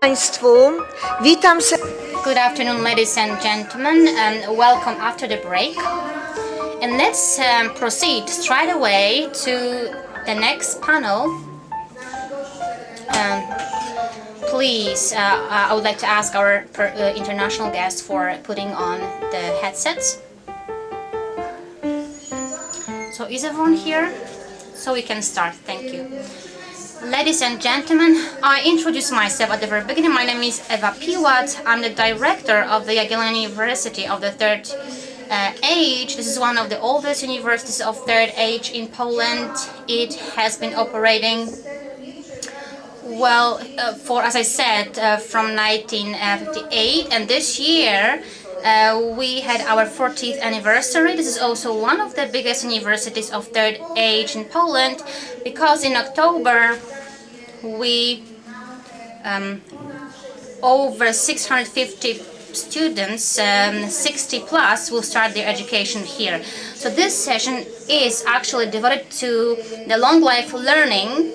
Państwu. Witam serdecznie. Good afternoon, ladies and gentlemen, and welcome after the break. And let's proceed straight away to the next panel. Please, I would like to ask our international guests for putting on the headsets. So is everyone here? So we can start. Thank you. Ladies and gentlemen, I introduce myself at the very beginning. My name is Ewa Piłat. I'm the director of the Jagiellonian University of the Third Age. This is one of the oldest universities of Third Age in Poland. It has been operating well for, as I said, from 1958, and this year we had our 40th anniversary. This is also one of the biggest universities of Third Age in Poland, because in October we over 650 students, 60 plus, will start their education here. So this session is actually devoted to the long life learning.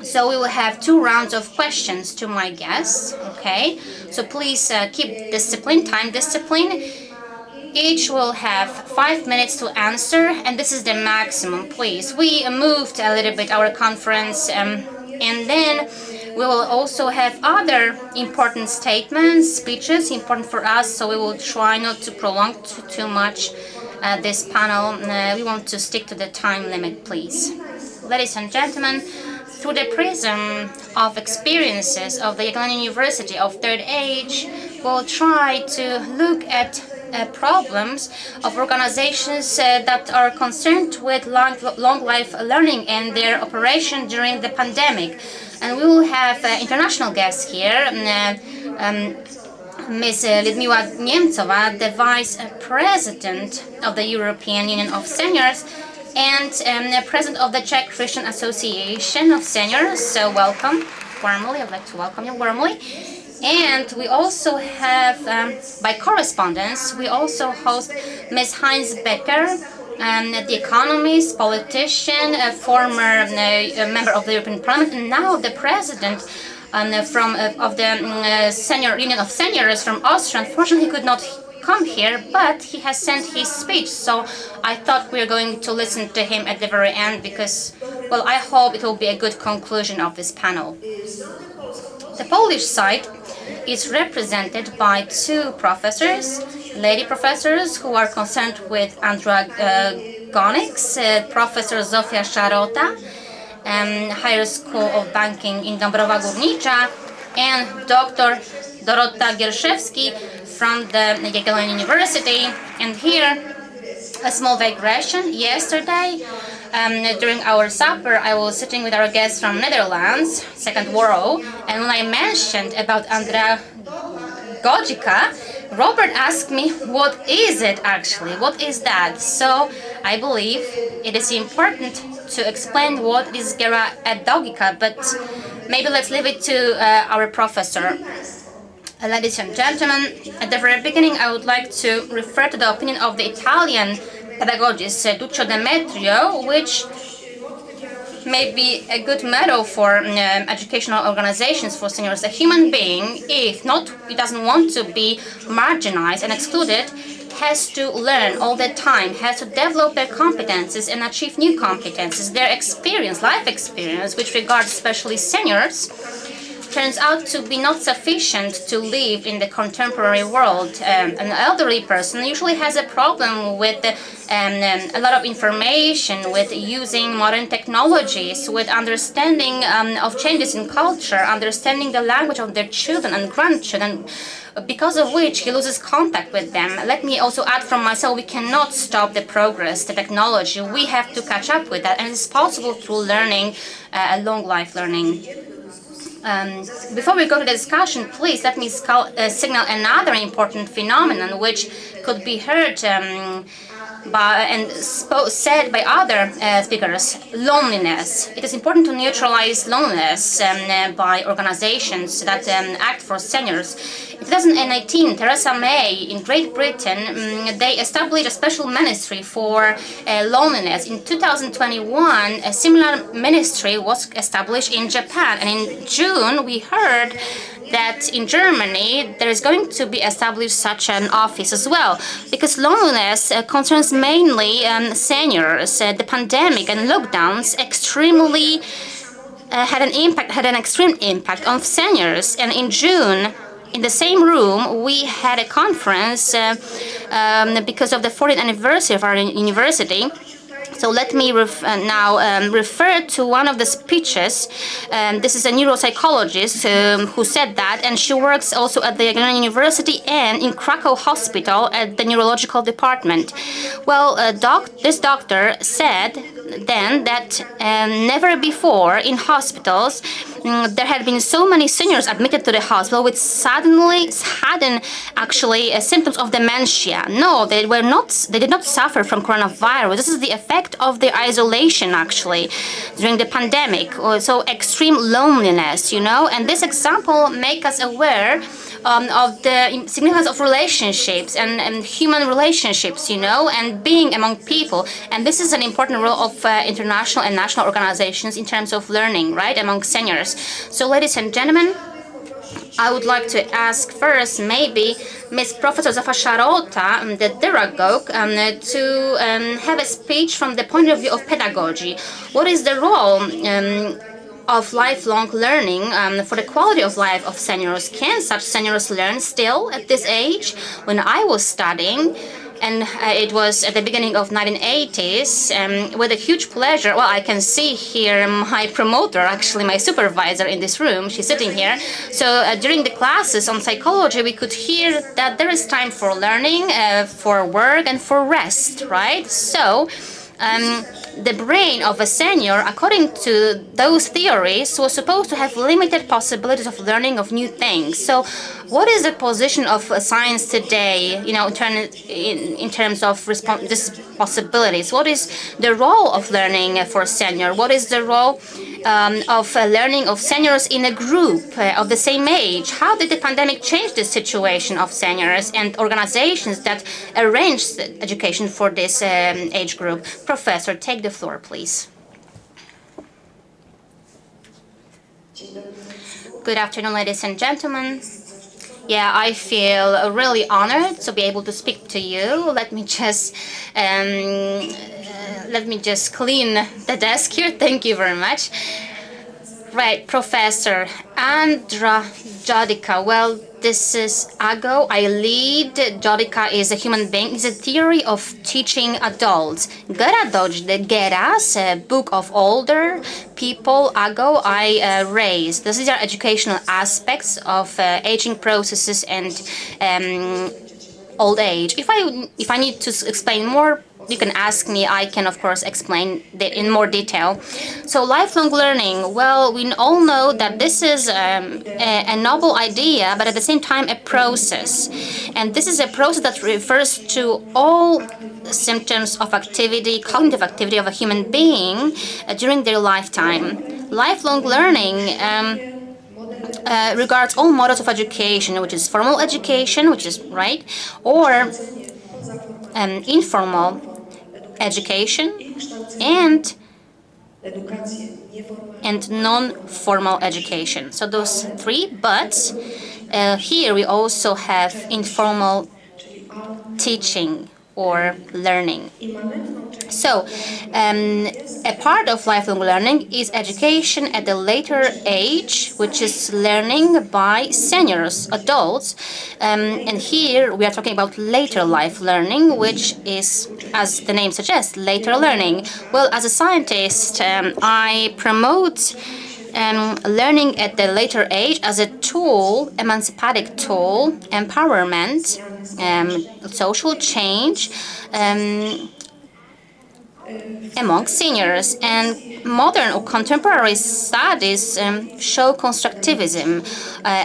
So we will have 2 rounds of questions to my guests, okay? So please keep time discipline. Each will have 5 minutes to answer, and this is the maximum, please. We moved a little bit our conference, and then we will also have other important statements, speeches, important for us, so we will try not to prolong too much this panel. We want to stick to the time limit, please. Ladies and gentlemen, through the prism of experiences of the Jagiellonian University of Third Age, we'll try to look at problems of organizations that are concerned with long life learning and their operation during the pandemic. And we will have international guests here. Ms. Ludmiła Niemcowa, the Vice President of the European Union of Seniors, and President of the Czech Christian Association of Seniors. So welcome warmly. I'd like to welcome you warmly. And we also have, by correspondence, we also host Ms. Heinz Becker, the economist, politician, a former member of the European Parliament, and now the president of the Senior Union of Seniors from Austria. Unfortunately, he could not come here, but he has sent his speech, so I thought we were going to listen to him at the very end, because, well, I hope it will be a good conclusion of this panel. The Polish side is represented by 2 professors, lady professors, who are concerned with andragonics, Professor Zofia Szarota, Higher School of Banking in Dąbrowa Górnicza, and Dr. Dorota Gierszewski from the Jagiellonian University. And here, a small digression. Yesterday, during our supper, I was sitting with our guests from Netherlands, second row, and when I mentioned about andragogica, Robert asked me, what is it actually? What is that? So I believe it is important to explain what is geradogica, but maybe let's leave it to our professor. Ladies and gentlemen, at the very beginning I would like to refer to the opinion of the Italian pedagogist Duccio Demetrio, which may be a good motto for educational organizations for seniors. A human being, if not, he doesn't want to be marginalized and excluded, has to learn all the time, has to develop their competences and achieve new competences. Their experience, life experience, which regards especially seniors, turns out to be not sufficient to live in the contemporary world. An elderly person usually has a problem with a lot of information, with using modern technologies, with understanding of changes in culture, understanding the language of their children and grandchildren, because of which he loses contact with them. Let me also add from myself, we cannot stop the progress, the technology. We have to catch up with that, and it's possible through learning, long life learning. Before we go to the discussion, please let me signal another important phenomenon which could be heard said by other speakers: loneliness. It is important to neutralize loneliness by organizations that act for seniors. In 2018, Theresa May in Great Britain, they established a special ministry for loneliness. In 2021, a similar ministry was established in Japan. And in June, we heard that in Germany there is going to be established such an office as well, because loneliness concerns mainly seniors. The pandemic and lockdowns extremely had an extreme impact on seniors. And in June, in the same room, we had a conference because of the 40th anniversary of our university. So let me now refer to one of the speeches. This is a neuropsychologist who said that, and she works also at the Jagiellonian University and in Krakow Hospital at the neurological department. Well, this doctor said then that never before in hospitals there had been so many seniors admitted to the hospital with sudden actually symptoms of dementia. No, they did not suffer from coronavirus. This is the effect of the isolation actually during the pandemic. So extreme loneliness, and this example make us aware of the significance of relationships and human relationships, and being among people. And this is an important role of international and national organizations in terms of learning, right, among seniors. So, ladies and gentlemen, I would like to ask first maybe Ms. Professor Zofa Szarota, the pedagogue, to have a speech from the point of view of pedagogy. What is the role of lifelong learning for the quality of life of seniors? Can such seniors learn still at this age? When I was studying, and it was at the beginning of 1980s, with a huge pleasure. Well, I can see here my promoter, actually my supervisor in this room, she's sitting here. So during the classes on psychology, we could hear that there is time for learning, for work, and for rest, right? So the brain of a senior, according to those theories, was supposed to have limited possibilities of learning of new things. So what is the position of science today, in terms of these possibilities? What is the role of learning for senior? What is the role of learning of seniors in a group of the same age? How did the pandemic change the situation of seniors and organizations that arrange education for this age group? Professor, take the floor, please. Good afternoon, ladies and gentlemen. Yeah, I feel really honored to be able to speak to you. Let me just clean the desk here. Thank you very much. Right, Professor Andra Jodica. Well, this is Ago. I lead. Jodica is a human being. It's a theory of teaching adults. Geras, a book of older people. Ago, I raise. These are educational aspects of aging processes and old age. If I need to explain more, you can ask me. I can, of course, explain in more detail. So lifelong learning, well, we all know that this is a novel idea, but at the same time a process. And this is a process that refers to all symptoms of activity, cognitive activity of a human being during their lifetime. Lifelong learning regards all models of education, which is formal education, which is right, or informal education and non-formal education. So those three, but here we also have informal teaching or learning. So a part of lifelong learning is education at a later age, which is learning by seniors, adults. And here we are talking about later life learning, which is, as the name suggests, later learning. Well, as a scientist, I promote learning at the later age as a tool, emancipatic tool, empowerment, social change among seniors. And modern or contemporary studies show constructivism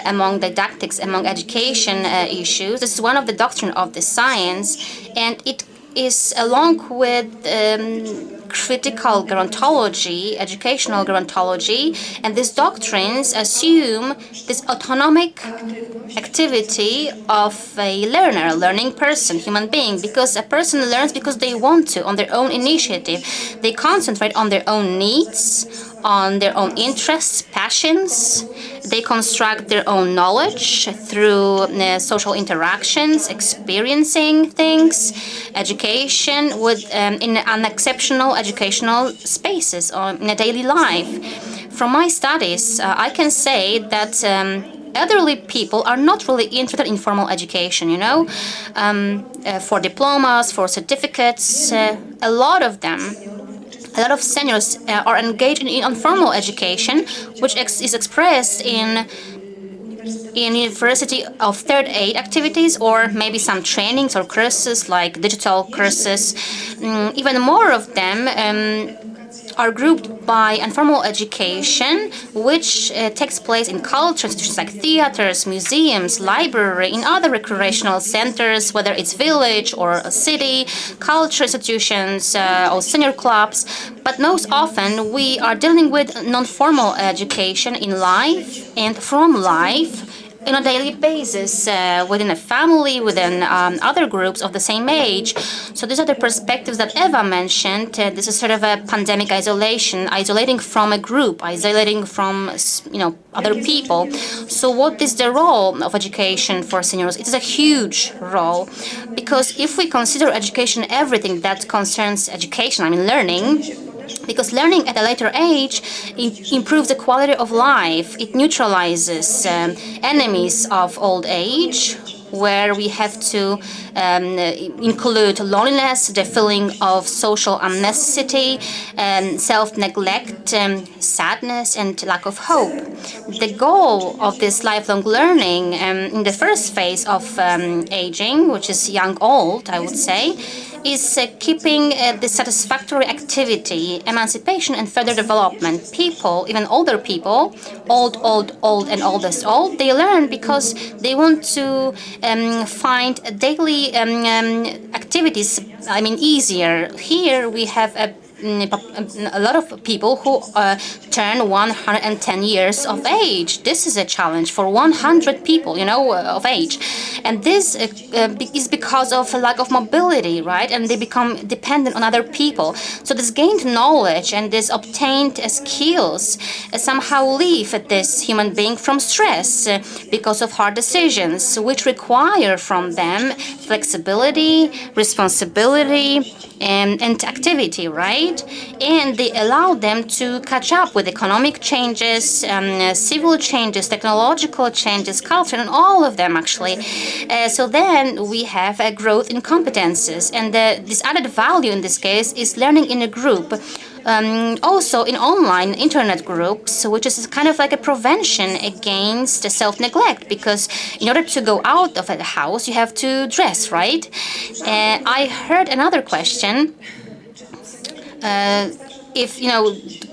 among didactics, among education issues. This is one of the doctrine of the science, and it is along with critical gerontology, educational gerontology, and these doctrines assume this autonomic activity of a learner, a learning person, human being, because a person learns because they want to, on their own initiative. They concentrate on their own needs, on their own interests, passions. They construct their own knowledge through social interactions, experiencing things, education in unexceptional educational spaces or in a daily life. From my studies, I can say that elderly people are not really interested in formal education, for diplomas, for certificates. A lot of them, a lot of seniors are engaged in informal education, which is expressed in university of third aid activities, or maybe some trainings or courses like digital courses. Even more of them are grouped by informal education, which takes place in culture institutions like theaters, museums, library, in other recreational centers, whether it's village or a city, culture institutions or senior clubs. But most often we are dealing with non-formal education in life and from life on a daily basis within a family, within other groups of the same age. So these are the perspectives that Eva mentioned. This is sort of a pandemic isolation, isolating from a group, isolating from other people. So what is the role of education for seniors? It is a huge role, because if we consider education everything that concerns education, I mean learning, because learning at a later age improves the quality of life. It neutralizes enemies of old age, where we have to include loneliness, the feeling of social unnecessity, self-neglect, sadness, and lack of hope. The goal of this lifelong learning in the first phase of aging, which is young-old, I would say, is keeping the satisfactory activity, emancipation, and further development. People, even older people, old, and oldest old, they learn because they want to find daily activities, easier. Here we have a lot of people who turn 110 years of age. This is a challenge for 100 people, of age. And this is because of a lack of mobility, right? And they become dependent on other people. So this gained knowledge and this obtained skills somehow leave this human being from stress because of hard decisions, which require from them flexibility, responsibility, and activity, right? And they allow them to catch up with economic changes, civil changes, technological changes, culture, and all of them actually. So then we have a growth in competences, and this added value in this case is learning in a group. Also in online internet groups, which is kind of like a prevention against self-neglect, because in order to go out of the house, you have to dress, right? I heard another question. If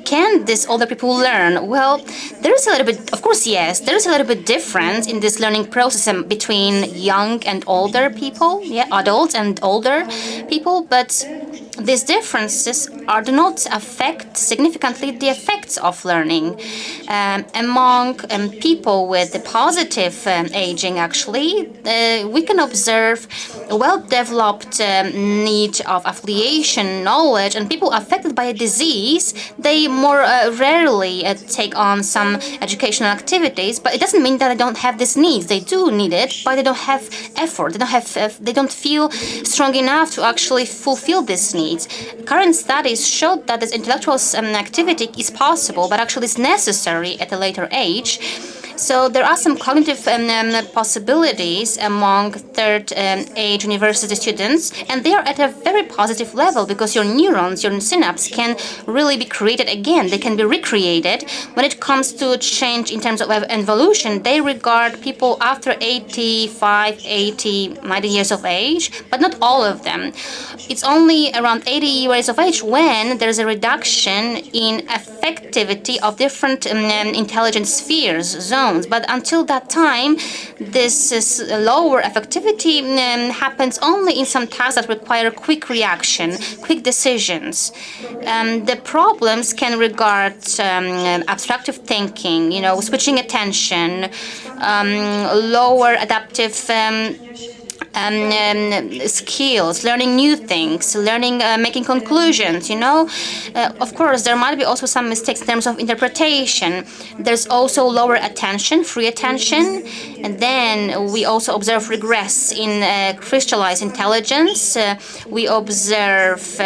can these older people learn? Well, there is a little bit, of course, yes, there is a little bit difference in this learning process between young and older people, adults and older people, but these differences do not affect significantly the effects of learning. Among people with the positive aging, actually, we can observe a well-developed need of affiliation, knowledge, and people affected by a disease, they more rarely take on some educational activities, but it doesn't mean that they don't have these needs. They do need it, but they don't have effort. They don't feel strong enough to actually fulfill these needs. Current studies show that this intellectual activity is possible, but actually is necessary at a later age. So there are some cognitive possibilities among third age university students, and they are at a very positive level because your neurons, your synapses can really be created again. They can be recreated. When it comes to change in terms of evolution, they regard people after 85, 80, 90 years of age, but not all of them. It's only around 80 years of age when there's a reduction in affect effectivity of different intelligence spheres, zones. But until that time, this is lower effectivity happens only in some tasks that require quick reaction, quick decisions. The problems can regard abstractive thinking, switching attention, lower adaptive skills, learning new things, learning, making conclusions. Of course, there might be also some mistakes in terms of interpretation. There's also lower attention, free attention, and then we also observe regress in crystallized intelligence. We observe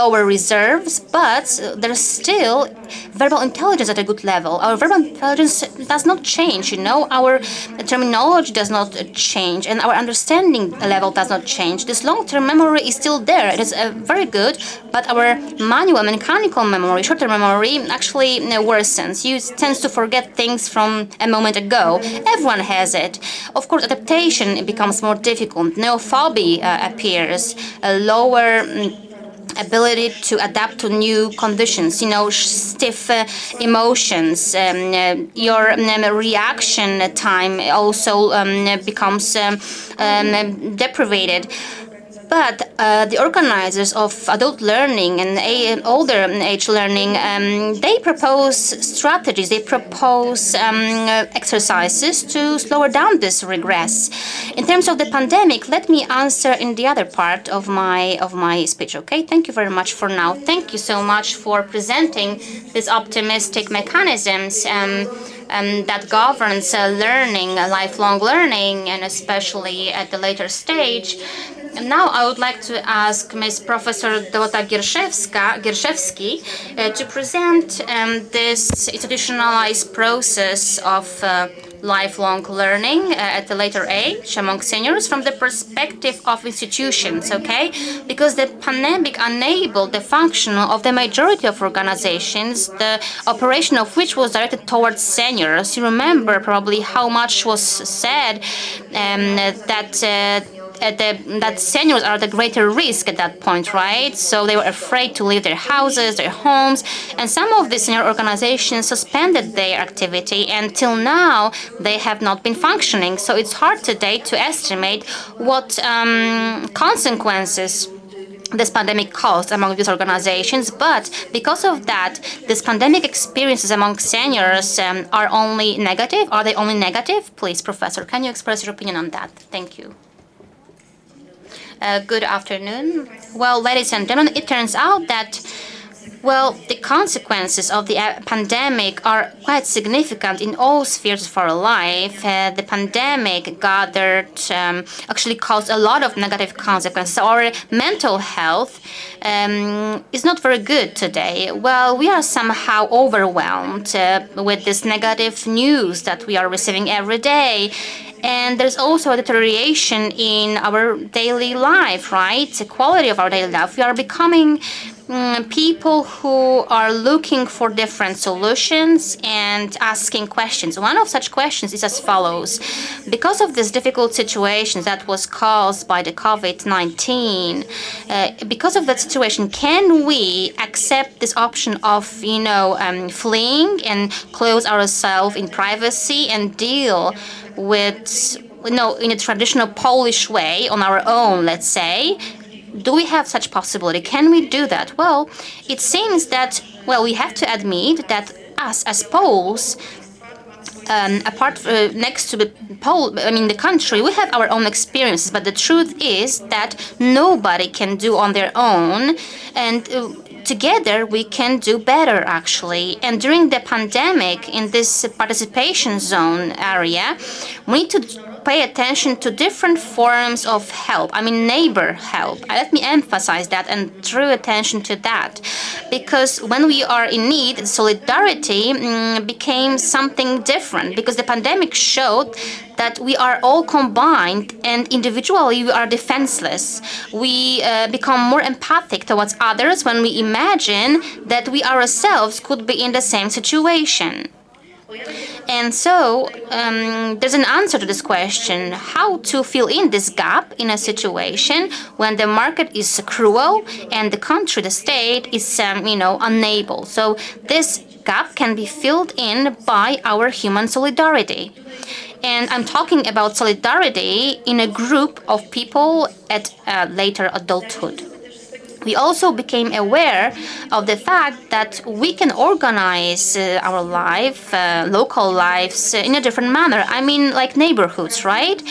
lower reserves, but there's still verbal intelligence at a good level. Our verbal intelligence does not change. Our terminology does not change, and our understanding level does not change. This long-term memory is still there. It is very good, but our manual, mechanical memory, short-term memory actually worsens. You tend to forget things from a moment ago. Everyone has it. Of course, adaptation becomes more difficult. Neophobia appears. A lower ability to adapt to new conditions, stiff emotions. Your reaction time also becomes deprivated. But the organizers of adult learning and older age learning, they propose strategies, they propose exercises to slow down this regress. In terms of the pandemic, let me answer in the other part of my speech, okay? Thank you very much for now. Thank you so much for presenting these optimistic mechanisms that governs learning, lifelong learning, and especially at the later stage. And now I would like to ask Ms. Professor Dorota Gierszewski to present this institutionalized process of lifelong learning at a later age among seniors from the perspective of institutions, okay? Because the pandemic enabled the function of the majority of organizations, the operation of which was directed towards seniors. You remember probably how much was said that seniors are at a greater risk at that point, right? So they were afraid to leave their houses, their homes, and some of these senior organizations suspended their activity. Until now, they have not been functioning. So it's hard today to estimate what consequences this pandemic caused among these organizations, but because of that, this pandemic experiences among seniors are only negative. Are they only negative? Please, Professor, can you express your opinion on that? Thank you. Good afternoon. Well, ladies and gentlemen, it turns out that, the consequences of the pandemic are quite significant in all spheres of our life. The pandemic actually caused a lot of negative consequences. Our mental health is not very good today. Well, we are somehow overwhelmed with this negative news that we are receiving every day. And there's also a deterioration in our daily life, right? The quality of our daily life. We are becoming people who are looking for different solutions and asking questions. One of such questions is as follows. Because of this difficult situation that was caused by the COVID-19, because of that situation, can we accept this option of, fleeing and close ourselves in privacy and deal with, in a traditional Polish way on our own, let's say? Do we have such possibility? Can we do that? Well, it seems that, we have to admit that us as Poles, next to the country, we have our own experiences, but the truth is that nobody can do on their own, and together we can do better, actually. And during the pandemic, in this participation zone area, we need to pay attention to different forms of help. Neighbor help. Let me emphasize that and draw attention to that. Because when we are in need, solidarity became something different. Because the pandemic showed that we are all combined and individually we are defenseless. We become more empathic towards others when we imagine that we ourselves could be in the same situation. And so there's an answer to this question: how to fill in this gap in a situation when the market is cruel and the country, the state, is unable. So this gap can be filled in by our human solidarity. And I'm talking about solidarity in a group of people at later adulthood. We also became aware of the fact that we can organize our life, local lives, in a different manner. I mean, like neighborhoods, right?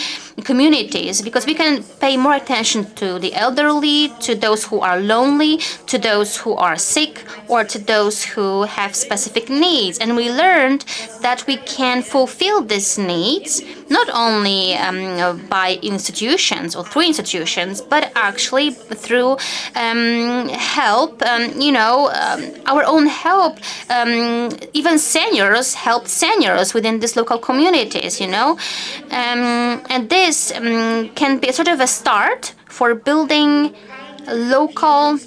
Communities, because we can pay more attention to the elderly, to those who are lonely, to those who are sick, or to those who have specific needs. And we learned that we can fulfill these needs not only by institutions or through institutions, but actually through help, our own help. Even seniors help seniors within these local communities, and this can be sort of a start for building local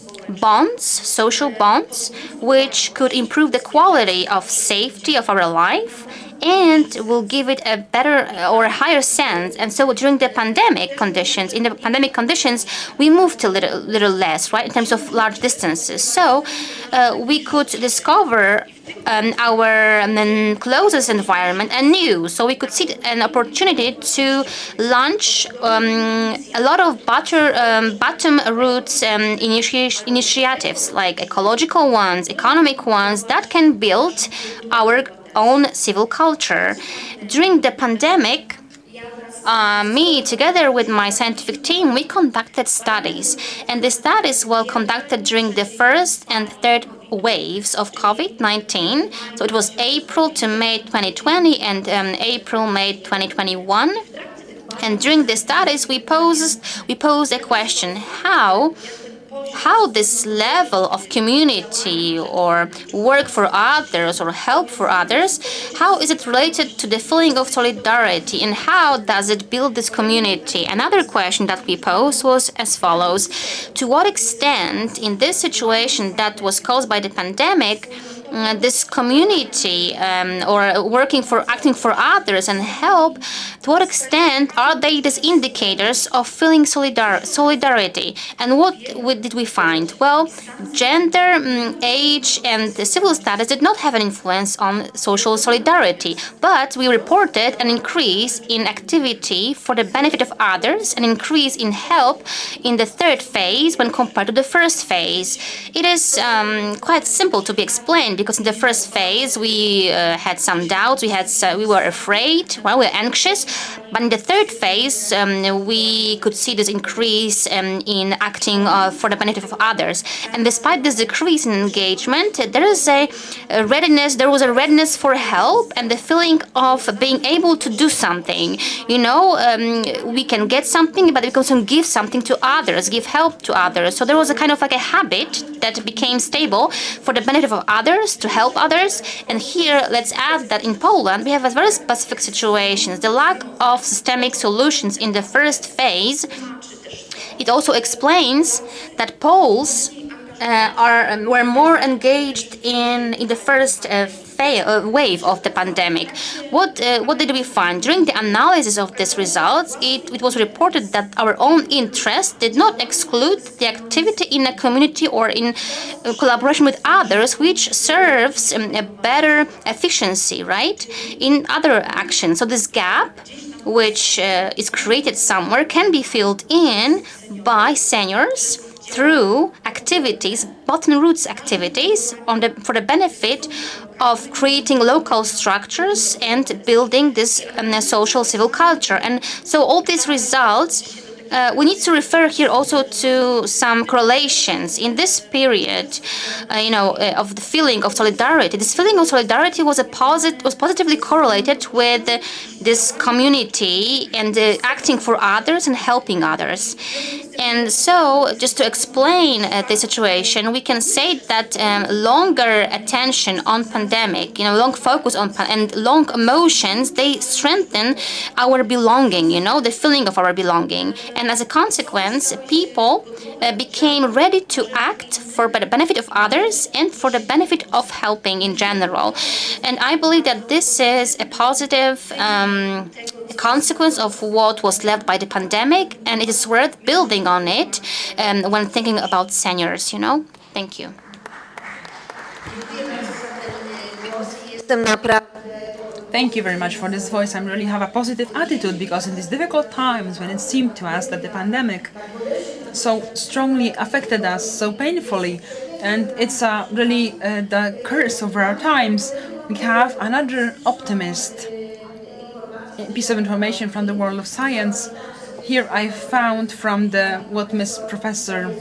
bonds, social bonds, which could improve the quality of safety of our life and will give it a better or a higher sense. And so during the pandemic conditions, we moved a little less, right, in terms of large distances. So we could discover our closest environment anew. So we could see an opportunity to launch a lot of bottom roots initiatives, like ecological ones, economic ones, that can build our own civil culture. During the pandemic, me, together with my scientific team, we conducted studies. And the studies were conducted during the first and third waves of COVID-19. So it was April to May 2020 and April-May 2021. And during the studies, we posed a question: how this level of community or work for others or help for others, how is it related to the feeling of solidarity, and how does it build this community? Another question that we posed was as follows: to what extent in this situation that was caused by the pandemic, this community or acting for others and help, to what extent are they these indicators of feeling solidarity? And what did we find? Well, gender, age, and the civil status did not have an influence on social solidarity, but we reported an increase in activity for the benefit of others, an increase in help in the third phase when compared to the first phase. It is quite simple to be explained, because in the first phase we had some doubts, we were afraid, we were anxious, but in the third phase we could see this increase in acting for the benefit of others. And despite this decrease in engagement, there was a readiness for help and the feeling of being able to do something. We can get something, but we can also give something to others, give help to others. So there was a kind of like a habit that became stable for the benefit of others, to help others. And here, let's add that in Poland, we have a very specific situations. The lack of systemic solutions in the first phase, it also explains that Poles were more engaged in the first wave of the pandemic. What did we find? During the analysis of these results, it was reported that our own interest did not exclude the activity in a community or in collaboration with others, which serves a better efficiency, right, in other actions. So this gap, which is created somewhere, can be filled in by seniors through activities, bottom roots activities, for the benefit of creating local structures and building this social civil culture. And so all these results, we need to refer here also to some correlations in this period, of the feeling of solidarity. This feeling of solidarity was positively correlated with this community and acting for others and helping others. And so, just to explain the situation, we can say that longer attention on pandemic, long focus on and long emotions, they strengthen our belonging, the feeling of our belonging. And as a consequence, people became ready to act for the benefit of others and for the benefit of helping in general. And I believe that this is a positive consequence of what was left by the pandemic, and it is worth building on it when thinking about seniors. Thank you. Thank you very much for this voice. I really have a positive attitude because in these difficult times when it seemed to us that the pandemic so strongly affected us so painfully, and it's really the curse of our times, we have another optimist piece of information from the world of science. Here I found from what Miss Professor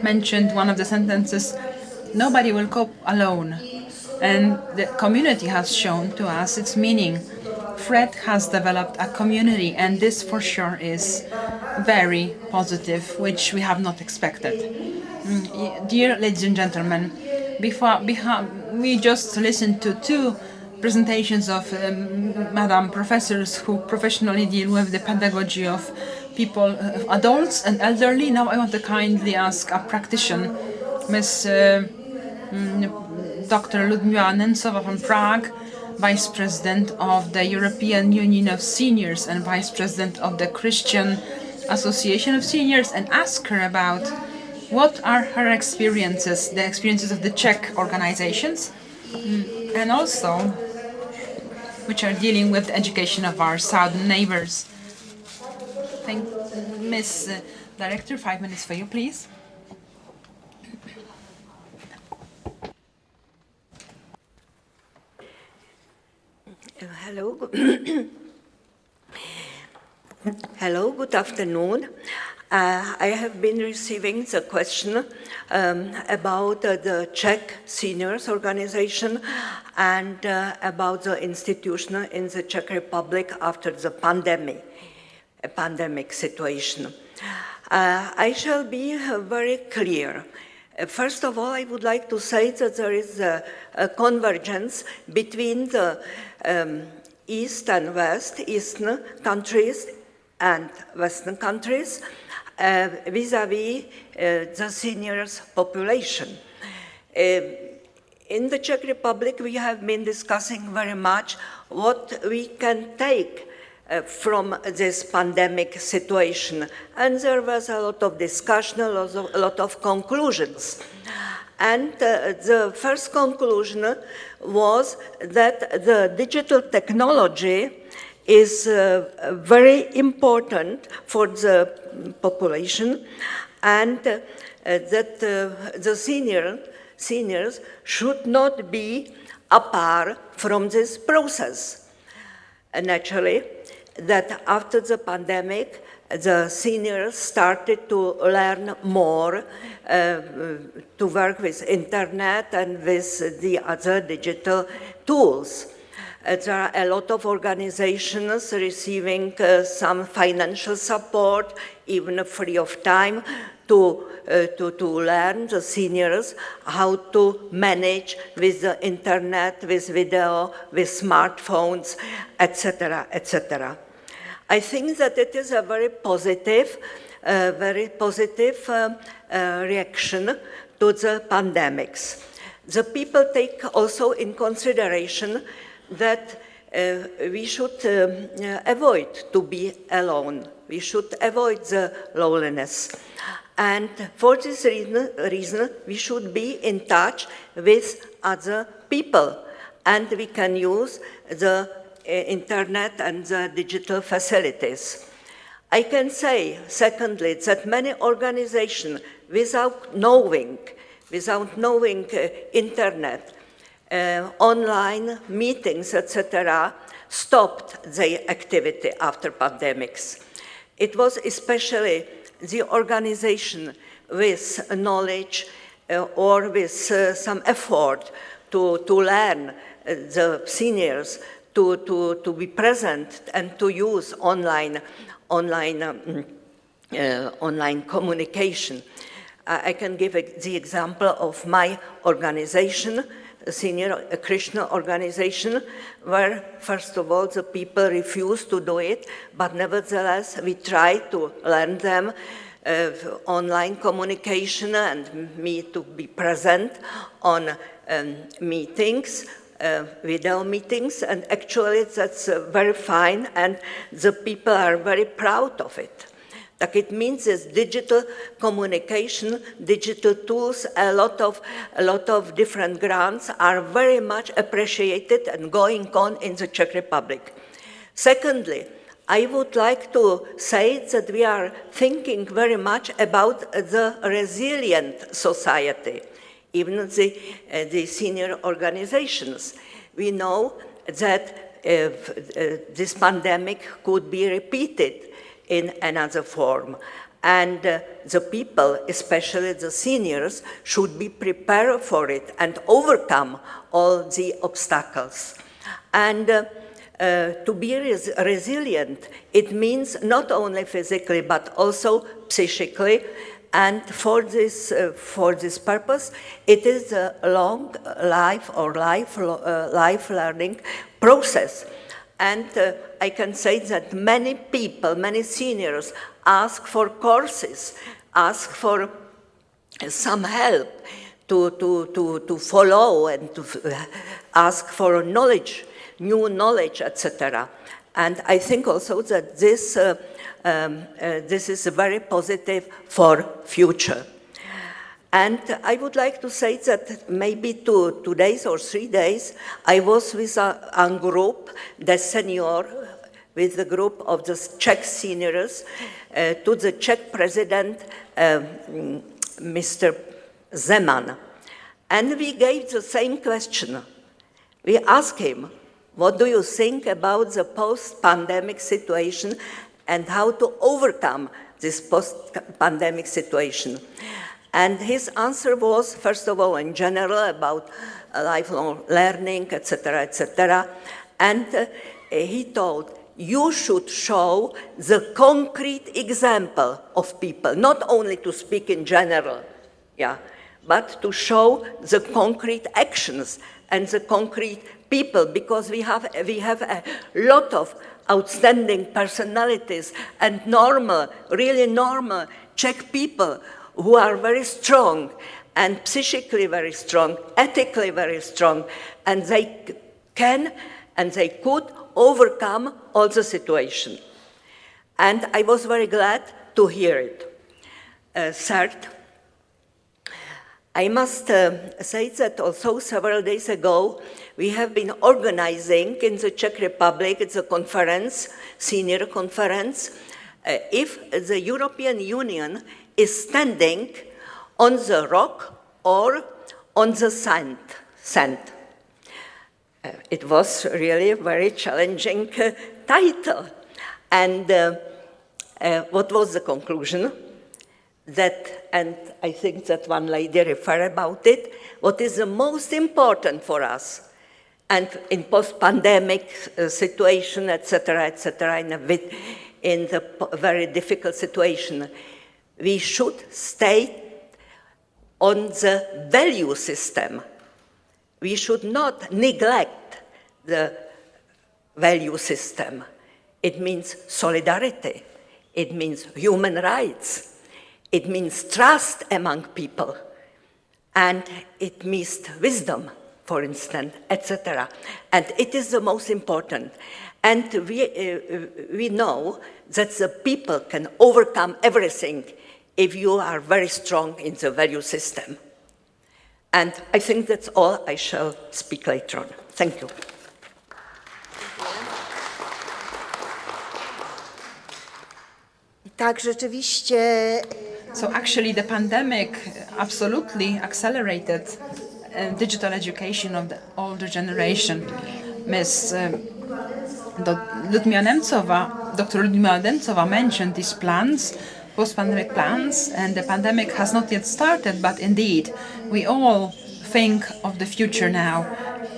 mentioned, one of the sentences, nobody will cope alone. And the community has shown to us its meaning. Fred has developed a community, and this for sure is very positive, which we have not expected. Dear ladies and gentlemen, we just listened to two presentations of Madam Professors who professionally deal with the pedagogy of people, adults and elderly. Now I want to kindly ask a practitioner, Miss Dr. Ludmila Nensova from Prague, Vice President of the European Union of Seniors and Vice President of the Christian Association of Seniors, and ask her about what are her experiences, the experiences of the Czech organizations, and also which are dealing with the education of our southern neighbors. Thank Ms. Director, 5 minutes for you, please. Hello. Hello, good afternoon. I have been receiving the question about the Czech Seniors Organization and about the institution in the Czech Republic after the pandemic situation. I shall be very clear. First of all, I would like to say that there is a convergence between the East and West, Eastern countries and Western countries vis-à-vis the seniors population. In the Czech Republic, we have been discussing very much what we can take from this pandemic situation. And there was a lot of discussion, a lot of conclusions. And the first conclusion was that the digital technology is very important for the population, and that the seniors should not be apart from this process. Naturally, that after the pandemic, the seniors started to learn more to work with internet and with the other digital tools. There are a lot of organizations receiving some financial support, even free of time, to learn the seniors how to manage with the internet, with video, with smartphones, etc., etc. I think that it is a very positive reaction to the pandemics. The people take also in consideration that we should avoid to be alone. We should avoid the loneliness. And for this reason, we should be in touch with other people. And we can use the internet and the digital facilities. I can say, secondly, that many organizations, without knowing internet, online meetings, etc., stopped their activity after pandemics. It was especially the organization with knowledge or with some effort to learn the seniors to be present and to use online online communication. I can give the example of my organization, a senior Christian organization, where, first of all, the people refuse to do it, but nevertheless, we try to learn them online communication and me to be present on meetings, video meetings, and actually that's very fine, and the people are very proud of it. Like it means this digital communication, digital tools, a lot of different grants are very much appreciated and going on in the Czech Republic. Secondly, I would like to say that we are thinking very much about the resilient society, even the senior organizations. We know that this pandemic could be repeated in another form. And the people, especially the seniors, should be prepared for it and overcome all the obstacles. And to be resilient, it means not only physically, but also psychically. And for this purpose, it is a long life or life learning process. And I can say that many people, many seniors ask for courses, ask for some help to follow and to ask for knowledge, new knowledge, etc. And I think also that this is very positive for future. And I would like to say that maybe 2 days or 3 days, I was with a group, the senior, with the group of the Czech seniors, to the Czech president, Mr. Zeman. And we gave the same question. We asked him, what do you think about the post-pandemic situation and how to overcome this post-pandemic situation? And his answer was, first of all, in general, about lifelong learning, etc., etc. And he told, you should show the concrete example of people, not only to speak in general, but to show the concrete actions and the concrete people, because we have a lot of outstanding personalities and really normal Czech people who are very strong and psychically very strong, ethically very strong, and they can and they could overcome all the situation. And I was very glad to hear it. Third, I must say that also several days ago, we have been organizing in the Czech Republic, it's a conference, senior conference, if the European Union is standing on the rock or on the sand. It was really a very challenging title. And what was the conclusion? That, and I think that one lady referred about it, what is the most important for us, and in post-pandemic situation, etc., in the very difficult situation, we should stay on the value system. We should not neglect the value system. It means solidarity. It means human rights. It means trust among people. And it means wisdom, for instance, etc. And it is the most important. And we know that the people can overcome everything if you are very strong in the value system. And I think that's all I shall speak later on. Thank you. Tak, rzeczywiście. So actually the pandemic absolutely accelerated digital education of the older generation. Dr. Ludmila Nemcova mentioned these plans, post-pandemic plans, and the pandemic has not yet started, but indeed, we all think of the future now,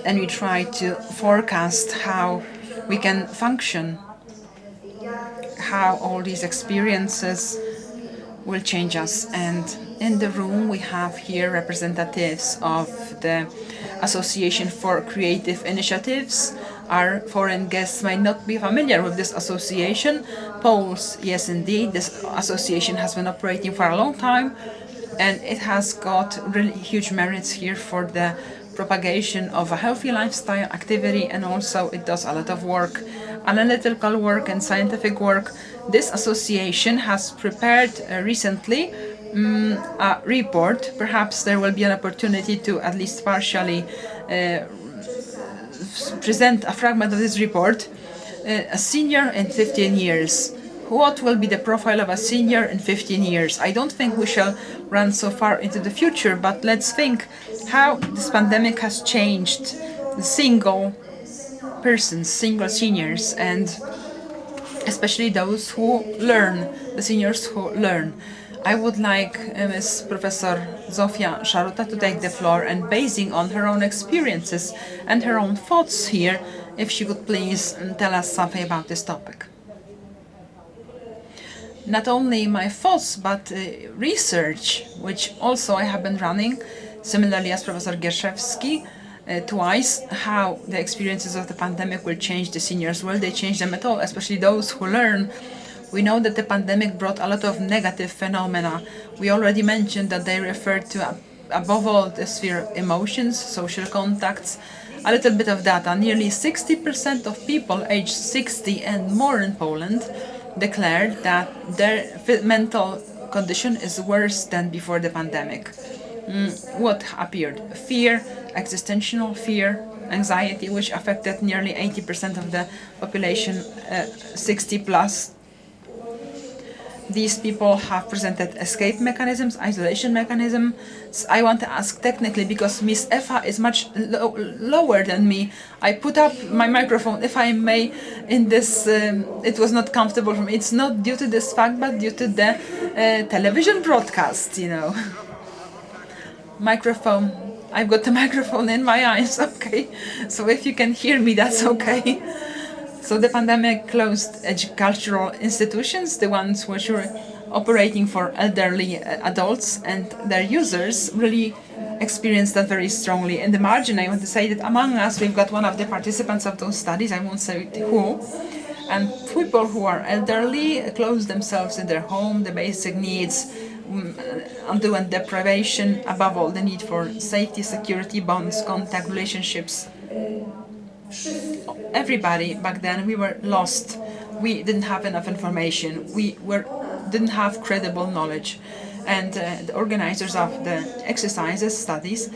and we try to forecast how we can function, how all these experiences will change us. And in the room we have here representatives of the Association for Creative Initiatives. Our foreign guests might not be familiar with this association. Poles, yes indeed, this association has been operating for a long time, and it has got really huge merits here for the propagation of a healthy lifestyle activity, and also it does a lot of work, analytical work and scientific work. This association has prepared recently a report. Perhaps there will be an opportunity to at least partially present a fragment of this report. A senior in 15 years. What will be the profile of a senior in 15 years? I don't think we shall run so far into the future, but let's think how this pandemic has changed single persons, single seniors, and especially those who learn, the seniors who learn. I would like Ms. Professor Zofia Szaruta to take the floor, and basing on her own experiences and her own thoughts here, if she could please tell us something about this topic. Not only my thoughts, but research, which also I have been running, similarly as Professor Gierszewski, twice, how the experiences of the pandemic will change the seniors. Will they change them at all, especially those who learn? We know that the pandemic brought a lot of negative phenomena. We already mentioned that they referred to, above all, the sphere of emotions, social contacts. A little bit of data. Nearly 60% of people aged 60 and more in Poland declared that their mental condition is worse than before the pandemic. What appeared? Fear, existential fear, anxiety, which affected nearly 80% of the population 60 plus. These people have presented escape mechanisms, isolation mechanisms. I want to ask technically, because Miss Efa is much lower than me. I put up my microphone, if I may, in this, it was not comfortable for me. It's not due to this fact, but due to the television broadcast, you know. Microphone, I've got the microphone in my eyes, okay. So if you can hear me, that's okay. So the pandemic closed cultural institutions, the ones which were operating for elderly adults, and their users really experienced that very strongly. In the margin, I want to say that among us, we've got one of the participants of those studies, I won't say who, and people who are elderly close themselves in their home, the basic needs, undue and deprivation, above all the need for safety, security, bonds, contact, relationships. Everybody back then, we were lost. We didn't have enough information. Didn't have credible knowledge. And the organizers of the exercises, studies,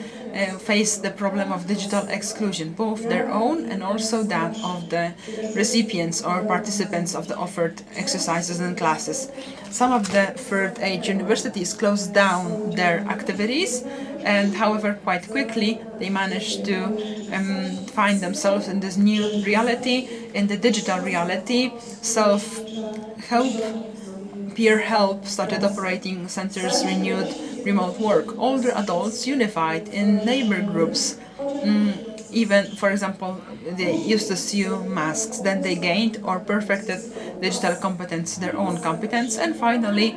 faced the problem of digital exclusion, both their own and also that of the recipients or participants of the offered exercises and classes. Some of the third-age universities closed down their activities, and however, quite quickly, they managed to find themselves in this new reality, in the digital reality. Self-help, peer help started operating centers, renewed remote work. Older adults unified in neighbor groups. Even, for example, they used to sew masks, then they gained or perfected digital competence, their own competence, and finally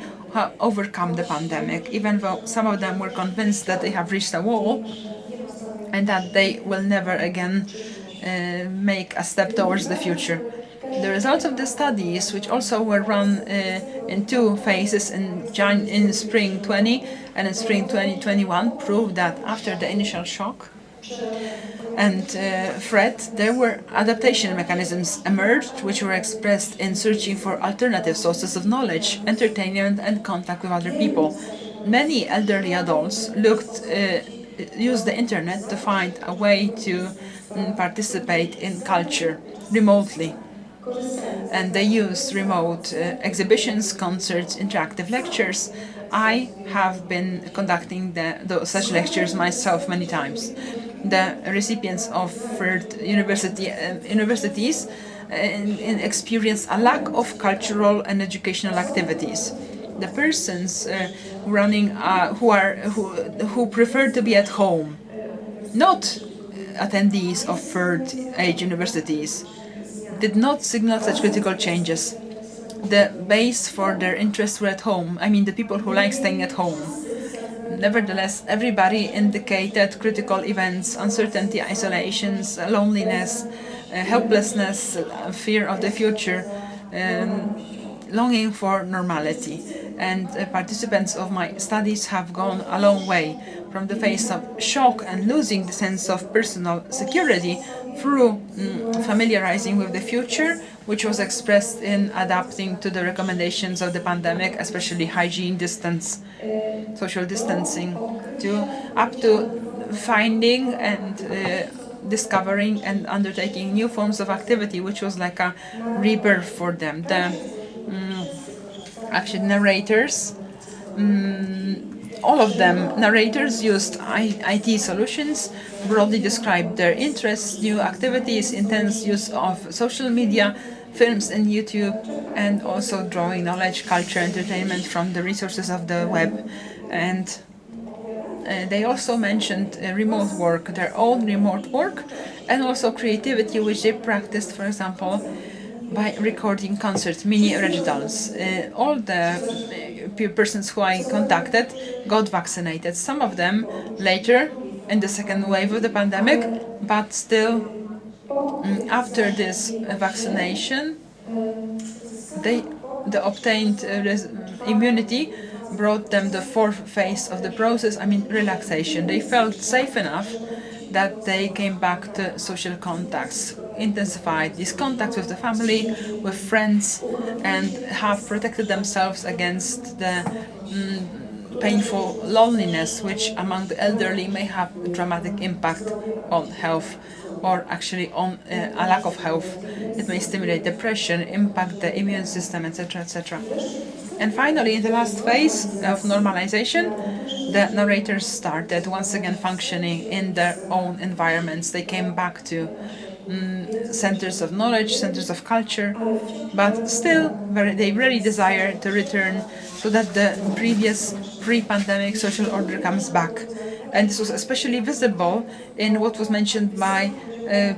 overcome the pandemic, even though some of them were convinced that they have reached a wall and that they will never again make a step towards the future. The results of the studies, which also were run in two phases in spring 20 and in spring 2021, proved that after the initial shock and threat, there were adaptation mechanisms emerged, which were expressed in searching for alternative sources of knowledge, entertainment, and contact with other people. Many elderly adults used the internet to find a way to participate in culture remotely. And they use remote exhibitions, concerts, interactive lectures. I have been conducting such lectures myself many times. The recipients of universities experience a lack of cultural and educational activities. The persons who prefer to be at home, not attendees of third-age universities, did not signal such critical changes. the base for their interests were at home. I mean, the people who like staying at home. Nevertheless, everybody indicated critical events, uncertainty, isolations, loneliness, helplessness, fear of the future, longing for normality. And participants of my studies have gone a long way from the face of shock and losing the sense of personal security through familiarizing with the future, which was expressed in adapting to the recommendations of the pandemic, especially hygiene, distance, social distancing, to up to finding and discovering and undertaking new forms of activity, which was like a rebirth for them. The actually narrators, all of them, narrators used IT solutions, broadly described their interests, new activities, intense use of social media, films and YouTube, and also drawing knowledge, culture, entertainment from the resources of the web. And they also mentioned remote work, their own remote work, and also creativity, which they practiced, for example, by recording concerts, mini recitals. All the persons who I contacted got vaccinated. Some of them later in the second wave of the pandemic, but still after this vaccination, the obtained immunity brought them the fourth phase of the process, I mean relaxation. They felt safe enough that they came back to social contacts, intensified these contacts with the family, with friends, and have protected themselves against the painful loneliness, which among the elderly may have a dramatic impact on health, or actually on a lack of health. It may stimulate depression, impact the immune system, etc., etc. And finally, in the last phase of normalization, the narrators started once again functioning in their own environments. They came back to centers of knowledge, centers of culture, but still they really desire to return so that the previous pre-pandemic social order comes back. And this was especially visible in what was mentioned by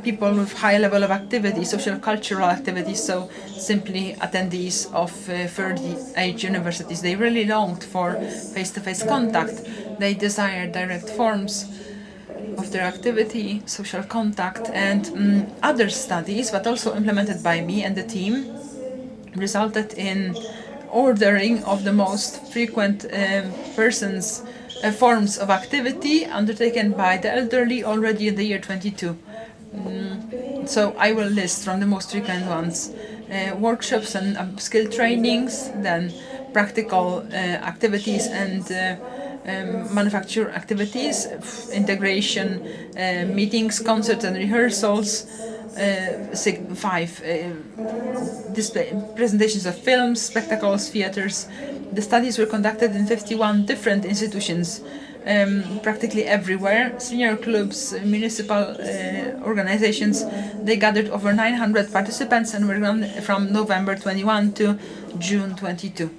people with high level of activity, social cultural activities, so simply attendees of third age universities. They really longed for face-to-face contact. They desired direct forms of their activity, social contact, and other studies, but also implemented by me and the team, resulted in ordering of the most frequent persons forms of activity undertaken by the elderly already in the year 22. So I will list from the most frequent ones: workshops and skill trainings, then practical activities and manufacture activities, integration, meetings, concerts and rehearsals, 5 display presentations of films, spectacles, theaters. The studies were conducted in 51 different institutions, practically everywhere. Senior clubs, municipal organizations. They gathered over 900 participants and were run from November 21 to June 22.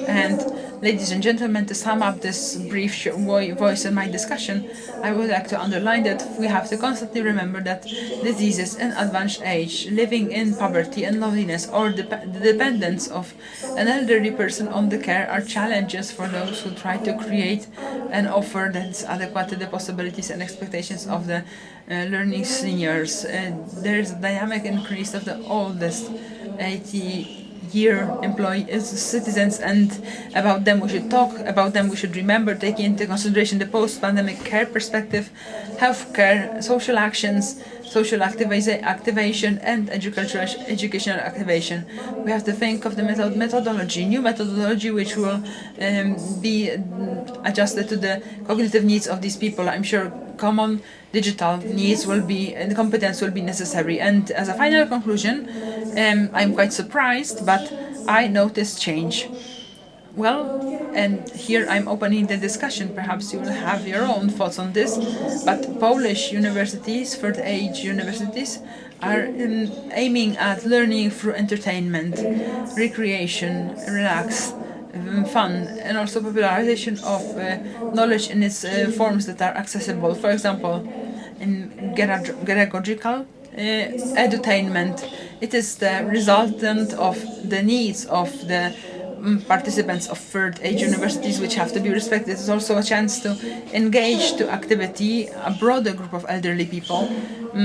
And ladies and gentlemen, to sum up this brief voice in my discussion, I would like to underline that we have to constantly remember that diseases in advanced age, living in poverty and loneliness, or the dependence of an elderly person on the care are challenges for those who try to create an offer that is adequate to the possibilities and expectations of the learning seniors. There is a dynamic increase of the oldest 80-year employees, citizens, and about them we should talk, about them we should remember, taking into consideration the post-pandemic care perspective, healthcare, social actions, social activation, and educational activation. We have to think of the new methodology which will be adjusted to the cognitive needs of these people. I'm sure common digital needs will be, and competence will be necessary. And as a final conclusion, I'm quite surprised, but I noticed change. Well, and here I'm opening the discussion. Perhaps you will have your own thoughts on this, but Polish universities, third age universities, are aiming at learning through entertainment, recreation, relax, fun, and also popularization of knowledge in its forms that are accessible. For example, in pedagogical edutainment, It is the resultant of the needs of the participants of third age universities, which have to be respected. It's also a chance to engage to activity a broader group of elderly people.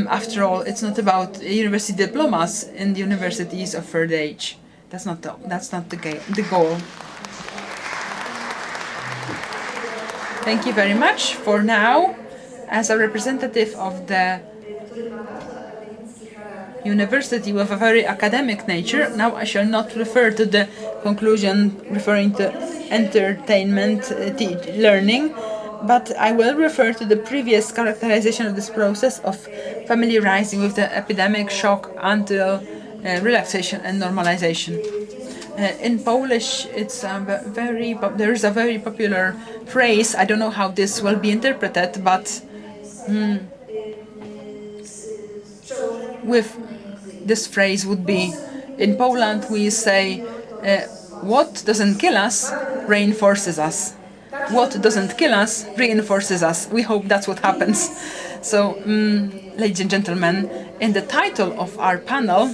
After all, it's not about university diplomas in the universities of third age. That's not the goal. Thank you very much. For now, as a representative of the university with a very academic nature, now I shall not refer to the conclusion referring to entertainment learning, but I will refer to the previous characterization of this process of familiarizing with the epidemic shock until relaxation and normalization. In Polish, there is a very popular phrase. I don't know how this will be interpreted, but with this phrase would be, in Poland we say, what doesn't kill us reinforces us. What doesn't kill us reinforces us. We hope that's what happens. So, ladies and gentlemen, in the title of our panel,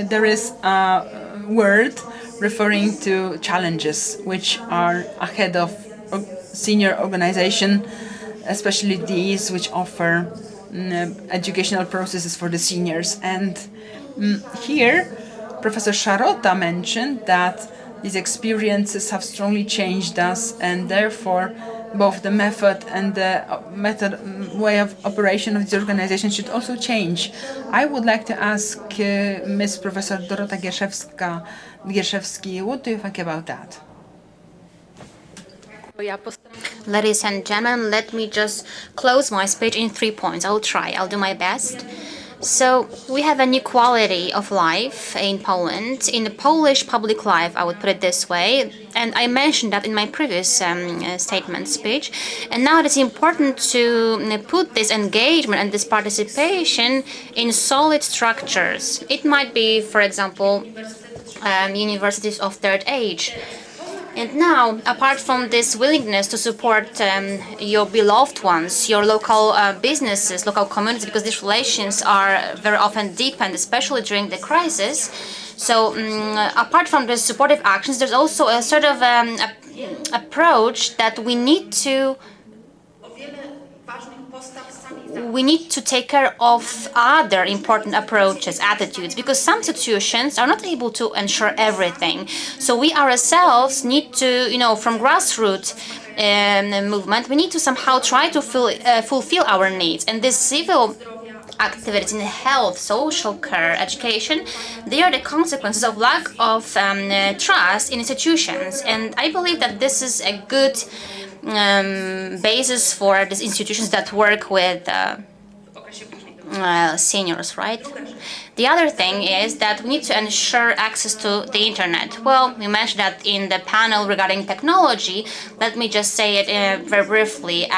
there is a word referring to challenges which are ahead of senior organization, especially these which offer educational processes for the seniors. And here, Professor Szarota mentioned that these experiences have strongly changed us, and therefore both the method and the way of operation of this organization should also change. I would like to ask Ms. Professor Dorota Gierszewski, what do you think about that? Ladies and gentlemen, let me just close my speech in 3 points. I'll try. I'll do my best. So we have a new quality of life in Poland, in the Polish public life, I would put it this way, and I mentioned that in my previous speech. And now it's important to put this engagement and this participation in solid structures. It might be, for example, universities of third age. And now, apart from this willingness to support your beloved ones, your local businesses, local communities, because these relations are very often deepened, especially during the crisis. So, apart from the supportive actions, there's also a sort of approach that we need to take care of other important approaches, attitudes, because some institutions are not able to ensure everything. So we ourselves need to, from grassroots movement, we need to somehow try to fulfill our needs. And this civil activities in health, social care, education, they are the consequences of lack of trust in institutions. And I believe that this is a good basis for these institutions that work with seniors, right? The other thing is that we need to ensure access to the internet. Well, we mentioned that in the panel regarding technology. Let me just say it very briefly.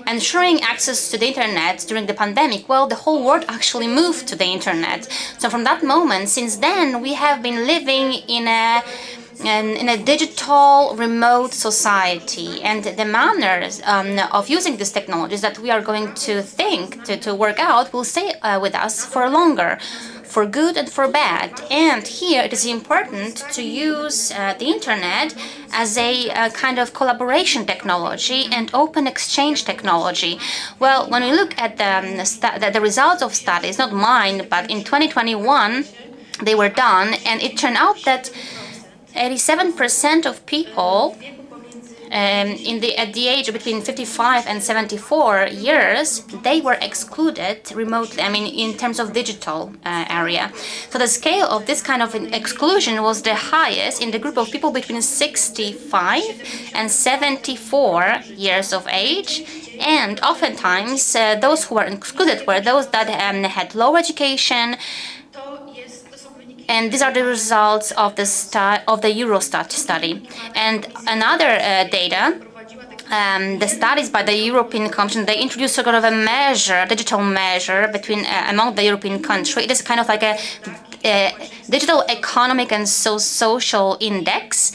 Ensuring access to the internet during the pandemic, well, the whole world actually moved to the internet. So from that moment, since then, we have been living in a digital remote society, and the manners of using these technologies that we are going to to work out will stay with us for longer, for good and for bad. And here it is important to use the internet as a kind of collaboration technology and open exchange technology. Well, when we look at the results of studies, not mine, but in 2021 they were done, and it turned out that 87% of people at the age between 55 and 74 years, they were excluded remotely, in terms of digital area. So the scale of this kind of exclusion was the highest in the group of people between 65 and 74 years of age. And oftentimes, those who were excluded were those that had low education. And these are the results of the Eurostat study. And another data, the studies by the European Commission, they introduced sort of a digital measure among the European countries. It is kind of like a digital economic and social index,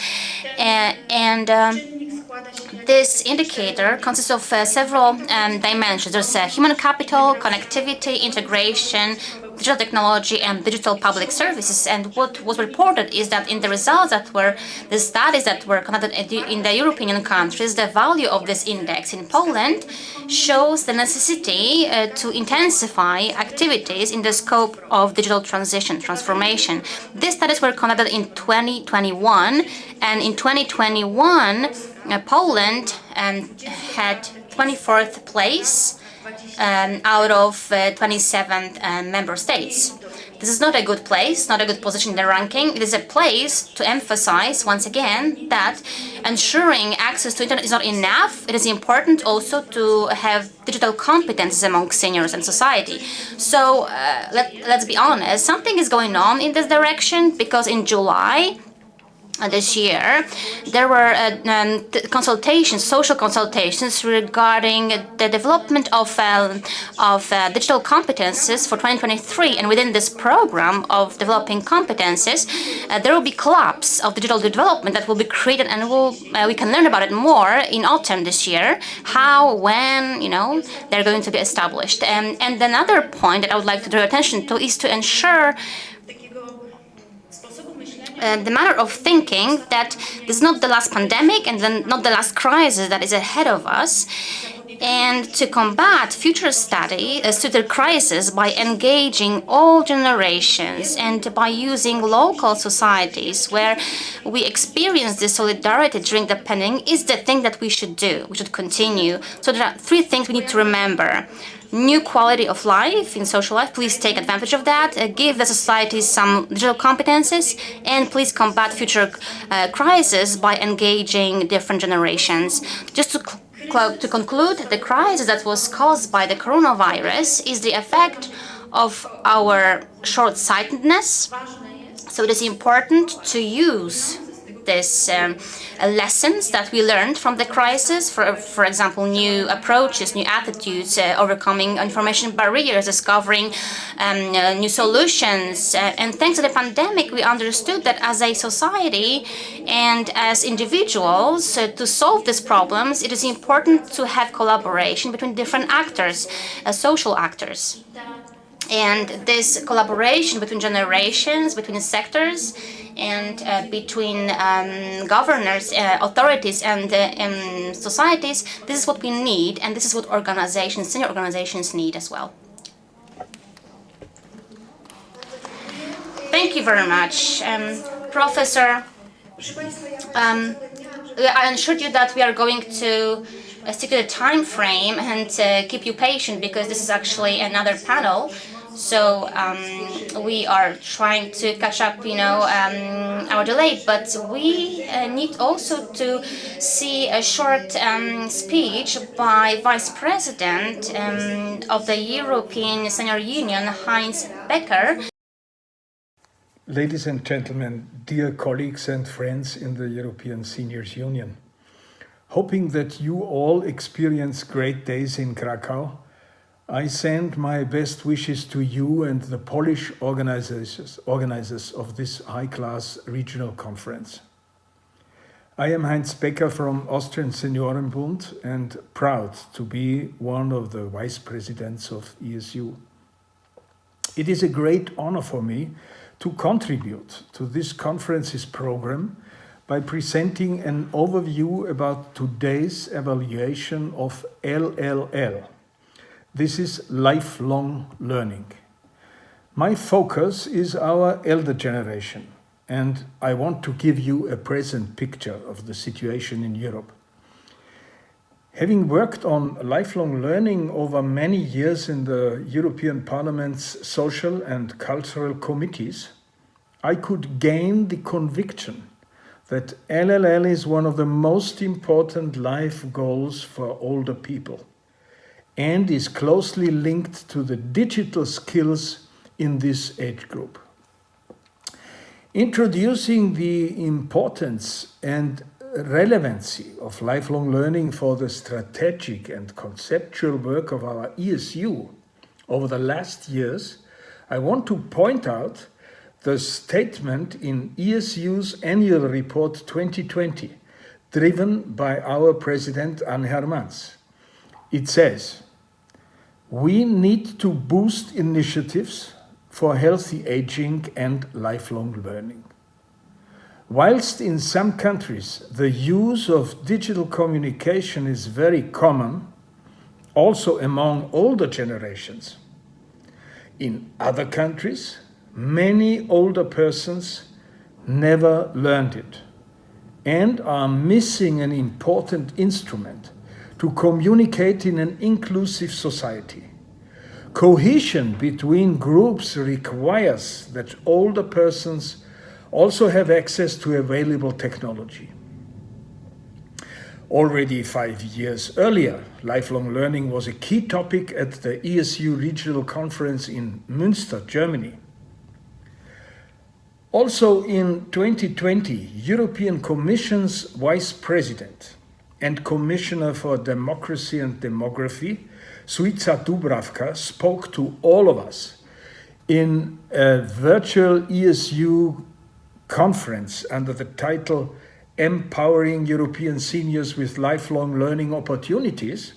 this indicator consists of several dimensions. There's human capital, connectivity, integration, digital technology and digital public services. And what was reported is that in the results that were, the studies that were conducted in the European countries, the value of this index in Poland shows the necessity to intensify activities in the scope of digital transformation. These studies were conducted in 2021, and in 2021, Poland had 24th place out of 27 member states. This is not a good place, not a good position in the ranking. It is a place to emphasize, once again, that ensuring access to internet is not enough. It is important also to have digital competences among seniors and society. So let's be honest, something is going on in this direction, because in July this year, there were consultations, social consultations regarding the development of digital competences for 2023. And within this program of developing competences, there will be clubs of digital development that will be created, and we can learn about it more in autumn this year, how, when, they're going to be established. And another point that I would like to draw attention to is to ensure the matter of thinking that this is not the last pandemic and then not the last crisis that is ahead of us, and to combat future crisis by engaging all generations and by using local societies where we experience this solidarity during the pandemic is the thing that we should do. We should continue. So there are three things we need to remember. New quality of life in social life, please take advantage of that. Give the society some digital competences, and please combat future crises by engaging different generations. Just to conclude, the crisis that was caused by the coronavirus is the effect of our short-sightedness. So it is important to use these lessons that we learned from the crisis, for example, new approaches, new attitudes, overcoming information barriers, discovering new solutions. And thanks to the pandemic, we understood that as a society and as individuals, to solve these problems, it is important to have collaboration between different actors, social actors. And this collaboration between generations, between sectors, and between governors, authorities, and societies, this is what we need, and this is what senior organizations need as well. Thank you very much, Professor. I assured you that we are going to stick to the time frame and keep you patient, because this is actually another panel. So we are trying to catch up, our delay, but we need also to see a short speech by Vice President of the European Senior Union, Heinz Becker. Ladies and gentlemen, dear colleagues and friends in the European Seniors Union, hoping that you all experience great days in Krakow, I send my best wishes to you and the Polish organizers of this high-class regional conference. I am Heinz Becker from Austrian Seniorenbund and proud to be one of the vice presidents of ESU. It is a great honor for me to contribute to this conference's program by presenting an overview about today's evaluation of LLL. This is lifelong learning. My focus is our elder generation, and I want to give you a present picture of the situation in Europe. Having worked on lifelong learning over many years in the European Parliament's social and cultural committees, I could gain the conviction that LLL is one of the most important life goals for older people, and is closely linked to the digital skills in this age group. Introducing the importance and relevancy of lifelong learning for the strategic and conceptual work of our ESU over the last years, I want to point out the statement in ESU's Annual Report 2020, driven by our President Anne Hermans. It says, "We need to boost initiatives for healthy aging and lifelong learning. Whilst in some countries the use of digital communication is very common, also among older generations, in other countries, many older persons never learned it and are missing an important instrument to communicate in an inclusive society. Cohesion between groups requires that older persons also have access to available technology. Already 5 years earlier, lifelong learning was a key topic at the ESU Regional Conference in Münster, Germany. Also in 2020, European Commission's Vice President and Commissioner for Democracy and Demography, Suica Dubravka, spoke to all of us in a virtual ESU conference under the title Empowering European Seniors with Lifelong Learning Opportunities,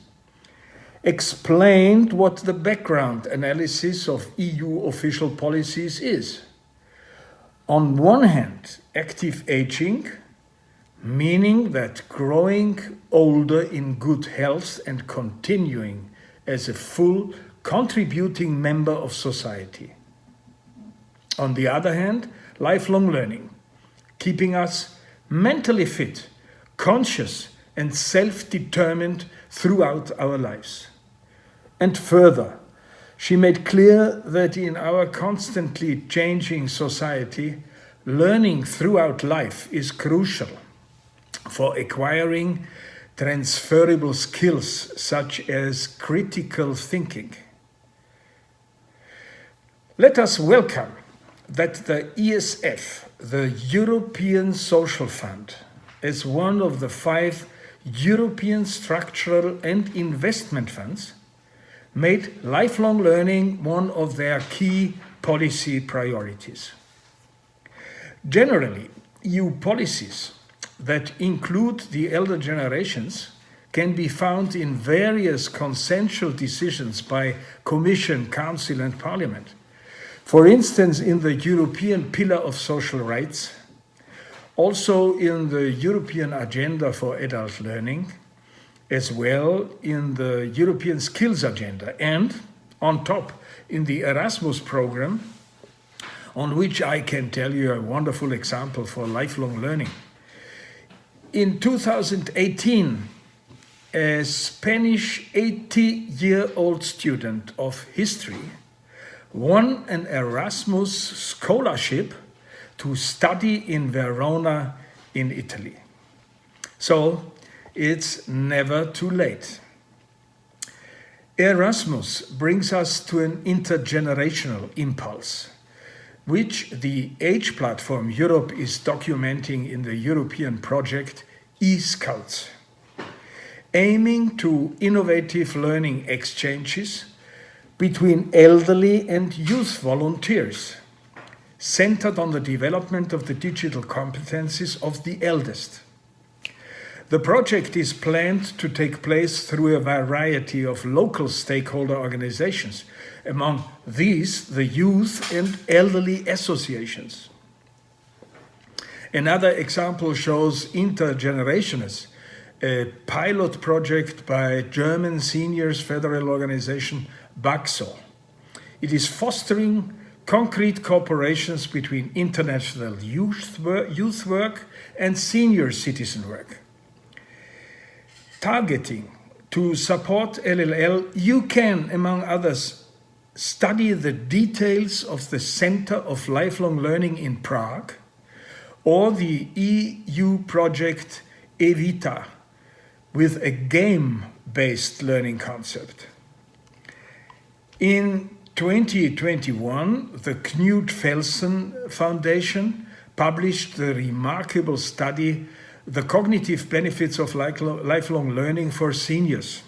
explained what the background analysis of EU official policies is. On one hand, active aging, meaning that growing older in good health and continuing as a full contributing member of society. On the other hand, lifelong learning, keeping us mentally fit, conscious and self-determined throughout our lives. And further, she made clear that in our constantly changing society, learning throughout life is crucial for acquiring transferable skills such as critical thinking. Let us welcome that the ESF, the European Social Fund, is one of the 5 European structural and investment funds, made lifelong learning one of their key policy priorities. Generally, EU policies that include the elder generations can be found in various consensual decisions by Commission, Council and Parliament. For instance, in the European Pillar of Social Rights, also in the European Agenda for Adult Learning, as well in the European Skills Agenda, and on top in the Erasmus program, on which I can tell you a wonderful example for lifelong learning. In 2018, a Spanish 80-year-old student of history won an Erasmus scholarship to study in Verona in Italy. So it's never too late. Erasmus brings us to an intergenerational impulse, which the Age Platform Europe is documenting in the European project eScouts, aiming to innovative learning exchanges between elderly and youth volunteers, centered on the development of the digital competencies of the eldest. The project is planned to take place through a variety of local stakeholder organizations, among these the youth and elderly associations. Another example shows Intergenerationes, a pilot project by German seniors federal organization BAXO. It is fostering concrete cooperations between international youth work and senior citizen work. Targeting to support LLL, you can, among others, study the details of the Center of Lifelong Learning in Prague or the EU project Evita with a game-based learning concept. In 2021, the Knut Felsen Foundation published the remarkable study The Cognitive Benefits of Lifelong Learning for Seniors.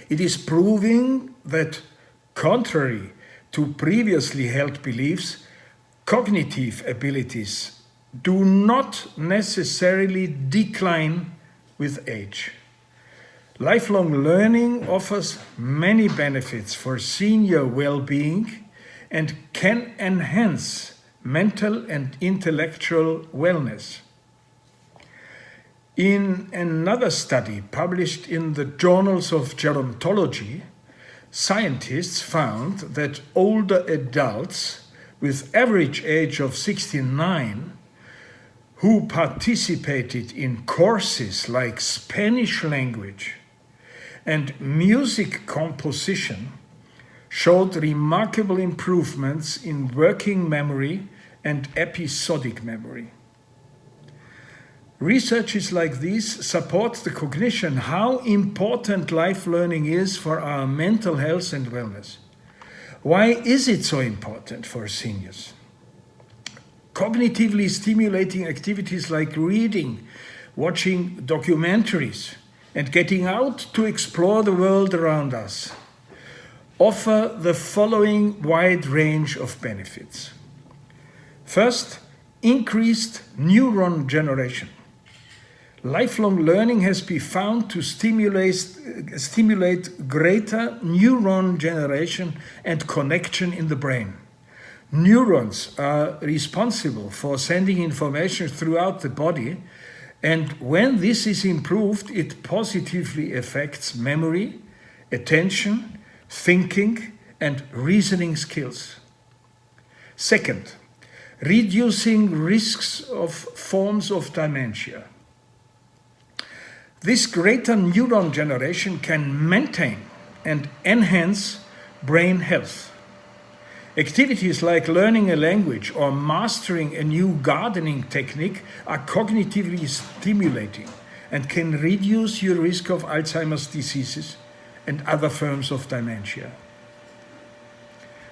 It is proving that, contrary to previously held beliefs, cognitive abilities do not necessarily decline with age. Lifelong learning offers many benefits for senior well-being and can enhance mental and intellectual wellness. In another study published in the Journals of Gerontology, scientists found that older adults with average age of 69 who participated in courses like Spanish language and music composition showed remarkable improvements in working memory and episodic memory. Researches like these support the cognition how important life learning is for our mental health and wellness. Why is it so important for seniors? Cognitively stimulating activities like reading, watching documentaries, and getting out to explore the world around us offer the following wide range of benefits. First, increased neuron generation. Lifelong learning has been found to stimulate greater neuron generation and connection in the brain. Neurons are responsible for sending information throughout the body, and when this is improved, it positively affects memory, attention, thinking, and reasoning skills. Second, reducing risks of forms of dementia. This greater neuron generation can maintain and enhance brain health. Activities like learning a language or mastering a new gardening technique are cognitively stimulating and can reduce your risk of Alzheimer's diseases and other forms of dementia.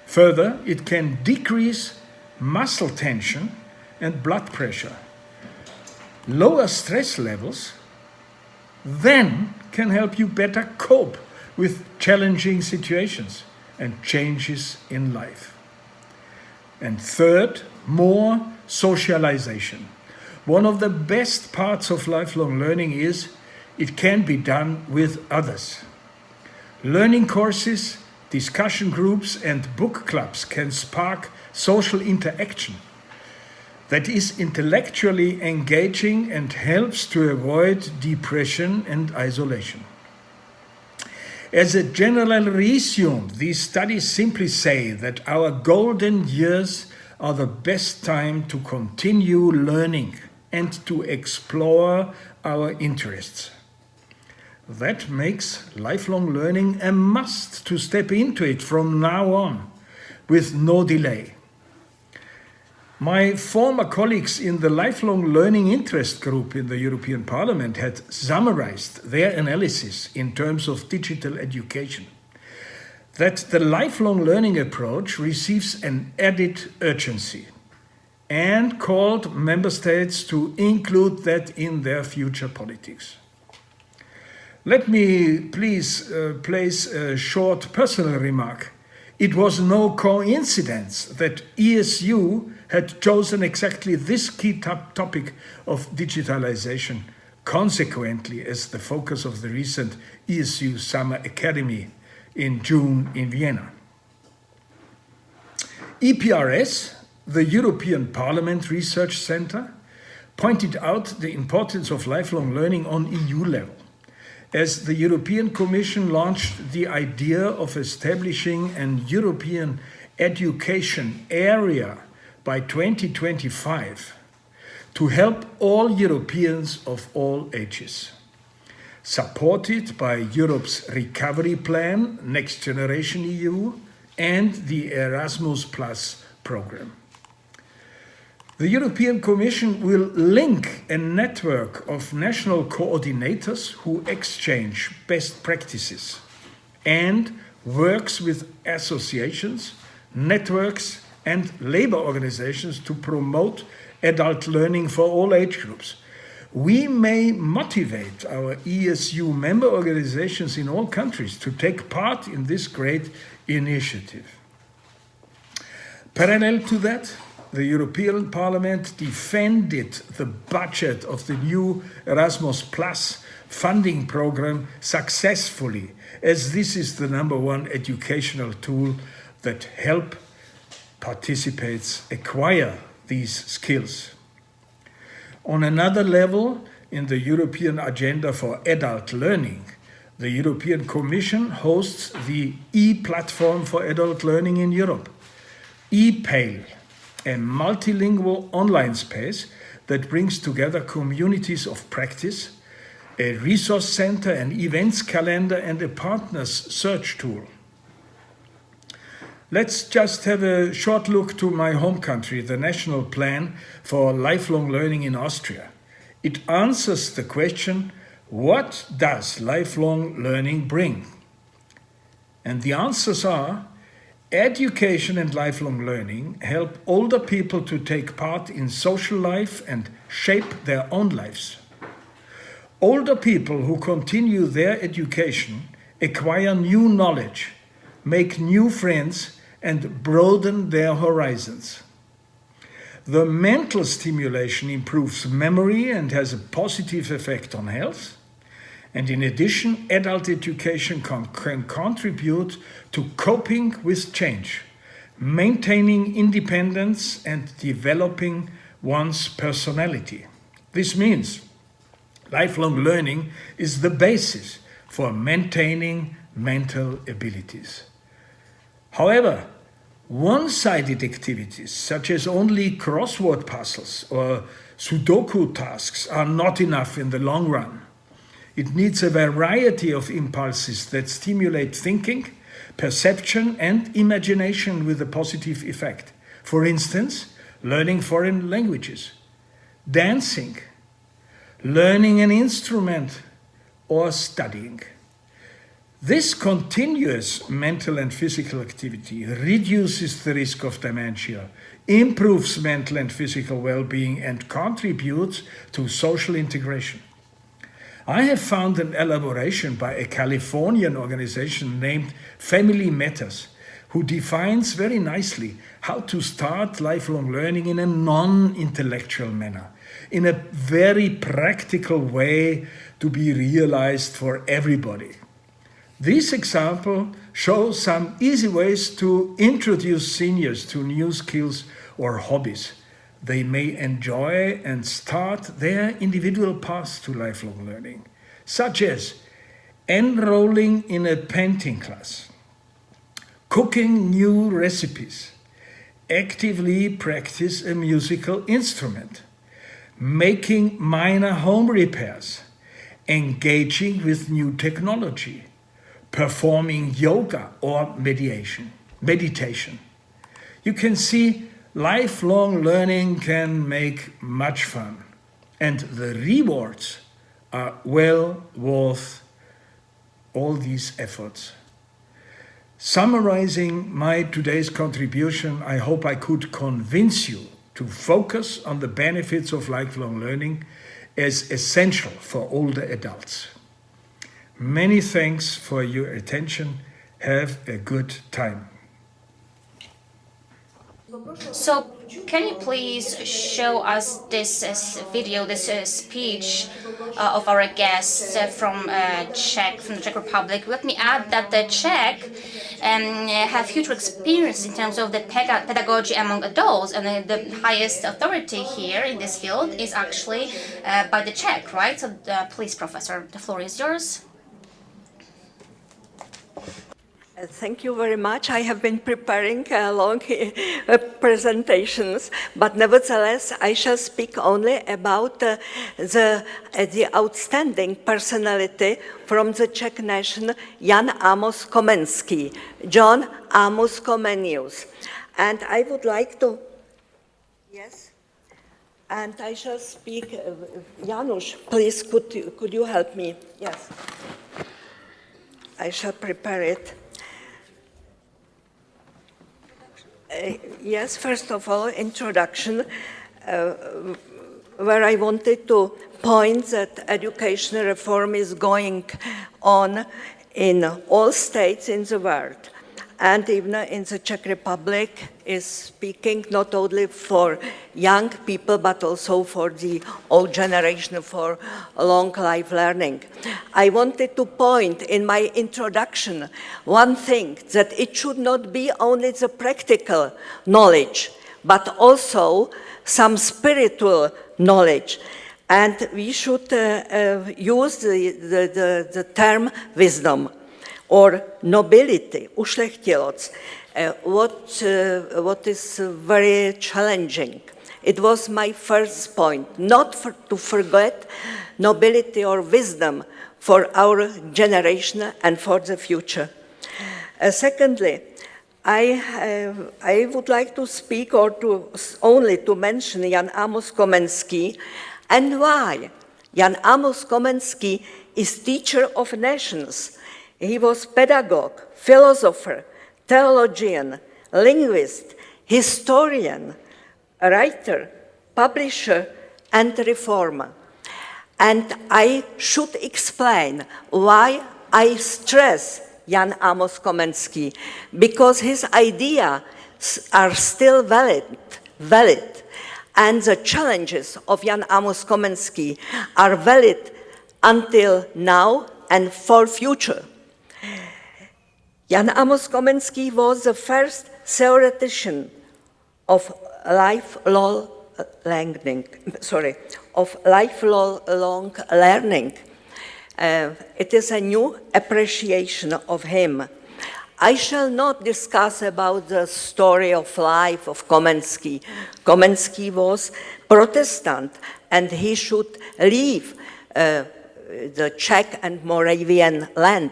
Further, it can decrease muscle tension and blood pressure, lower stress levels, then can help you better cope with challenging situations and changes in life. And third, more socialization. One of the best parts of lifelong learning is it can be done with others. Learning courses, discussion groups, and book clubs can spark social interaction that is intellectually engaging and helps to avoid depression and isolation. As a general resume, these studies simply say that our golden years are the best time to continue learning and to explore our interests. That makes lifelong learning a must to step into it from now on, with no delay. My former colleagues in the Lifelong Learning Interest Group in the European Parliament had summarized their analysis in terms of digital education, that the lifelong learning approach receives an added urgency and called member states to include that in their future politics. Let me please place a short personal remark. It was no coincidence that ESU had chosen exactly this key topic of digitalization, consequently as the focus of the recent ESU Summer Academy in June in Vienna. EPRS, the European Parliament Research Centre, pointed out the importance of lifelong learning on EU level, as the European Commission launched the idea of establishing an European education area by 2025 to help all Europeans of all ages. Supported by Europe's Recovery Plan, Next Generation EU, and the Erasmus Plus program. The European Commission will link a network of national coordinators who exchange best practices and works with associations, networks, and labor organizations to promote adult learning for all age groups. We may motivate our ESU member organizations in all countries to take part in this great initiative. Parallel to that, the European Parliament defended the budget of the new Erasmus Plus funding program successfully, as this is the #1 educational tool that help participants acquire these skills. On another level, in the European Agenda for Adult Learning, the European Commission hosts the e-platform for adult learning in Europe, ePale, a multilingual online space that brings together communities of practice, a resource center, an events calendar, and a partners search tool. Let's just have a short look to my home country, the National Plan for Lifelong Learning in Austria. It answers the question, what does lifelong learning bring? And the answers are, education and lifelong learning help older people to take part in social life and shape their own lives. Older people who continue their education acquire new knowledge, make new friends, and broaden their horizons. The mental stimulation improves memory and has a positive effect on health. And in addition, adult education can contribute to coping with change, maintaining independence, and developing one's personality. This means lifelong learning is the basis for maintaining mental abilities. However, one-sided activities, such as only crossword puzzles or Sudoku tasks, are not enough in the long run. It needs a variety of impulses that stimulate thinking, perception, and imagination with a positive effect. For instance, learning foreign languages, dancing, learning an instrument, or studying. This continuous mental and physical activity reduces the risk of dementia, improves mental and physical well-being, and contributes to social integration. I have found an elaboration by a Californian organization named Family Matters, who defines very nicely how to start lifelong learning in a non-intellectual manner, in a very practical way to be realized for everybody. This example shows some easy ways to introduce seniors to new skills or hobbies they may enjoy and start their individual path to lifelong learning, such as enrolling in a painting class, cooking new recipes, actively practice a musical instrument, making minor home repairs, engaging with new technology, performing yoga or meditation. You can see lifelong learning can make much fun, and the rewards are well worth all these efforts. Summarizing my today's contribution, I hope I could convince you to focus on the benefits of lifelong learning as essential for older adults. Many thanks for your attention. Have a good time. So, can you please show us this video, this speech of our guest from the Czech Republic? Let me add that the Czech have huge experience in terms of the pedagogy among adults, and the highest authority here in this field is actually by the Czech, right? So, please, Professor, the floor is yours. Thank you very much. I have been preparing long presentations, but nevertheless, I shall speak only about the outstanding personality from the Czech nation, Jan Amos Komenský, John Amos Comenius. And I would like to, yes, and I shall speak, Janusz, please, could you help me? Yes, I shall prepare it. Yes, first of all, introduction, where I wanted to point that education reform is going on in all states in the world. and even in the Czech Republic is speaking not only for young people but also for the old generation for long life learning. I wanted to point in my introduction one thing, that it should not be only the practical knowledge but also some spiritual knowledge. And we should use the term wisdom or nobility, ušlechtilost, what is very challenging. It was my first point, not to forget nobility or wisdom for our generation and for the future. Secondly, I would like to speak or only to mention Jan Amos Komenský and why. Jan Amos Komenský is teacher of nations. He was pedagogue, philosopher, theologian, linguist, historian, writer, publisher, and reformer. And I should explain why I stress Jan Amos Komenský, because his ideas are still valid, and the challenges of Jan Amos Komenský are valid until now and for future. Jan Amos Komenský was the first theoretician of lifelong learning. It is a new appreciation of him. I shall not discuss about the story of life of Komenský. Komenský was Protestant, and he should leave the Czech and Moravian land,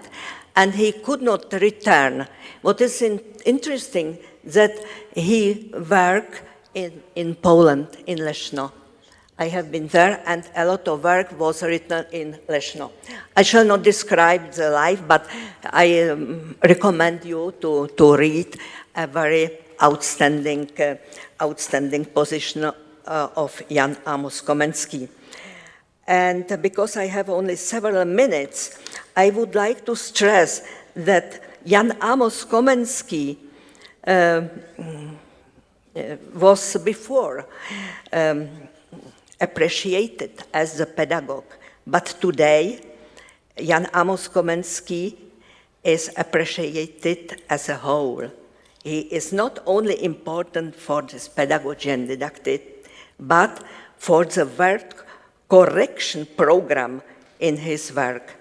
and he could not return. What is interesting that he worked in Poland, in Leszno. I have been there, and a lot of work was written in Leszno. I shall not describe the life, but I recommend you to read a very outstanding position of Jan Amos Komenský. And because I have only several minutes, I would like to stress that Jan Amos Komenský was before appreciated as the pedagogue, but today Jan Amos Komenský is appreciated as a whole. He is not only important for this pedagogy and didactic, but for the word correction program in his work.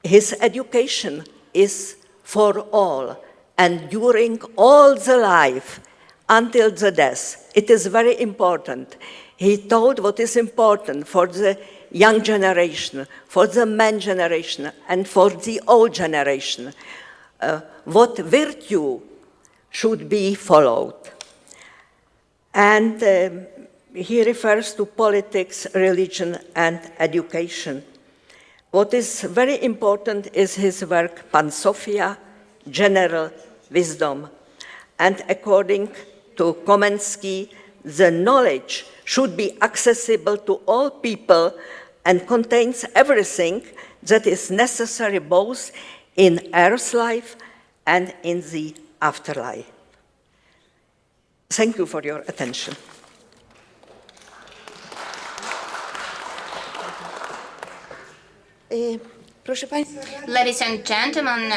His education is for all, and during all the life until the death. It is very important. He taught what is important for the young generation, for the man generation, and for the old generation. What virtue should be followed. And he refers to politics, religion, and education. What is very important is his work, Pan Sophia, General Wisdom. And according to Komenský, the knowledge should be accessible to all people and contains everything that is necessary both in earth life and in the afterlife. Thank you for your attention. Proszę Państwa, Ladies and gentlemen,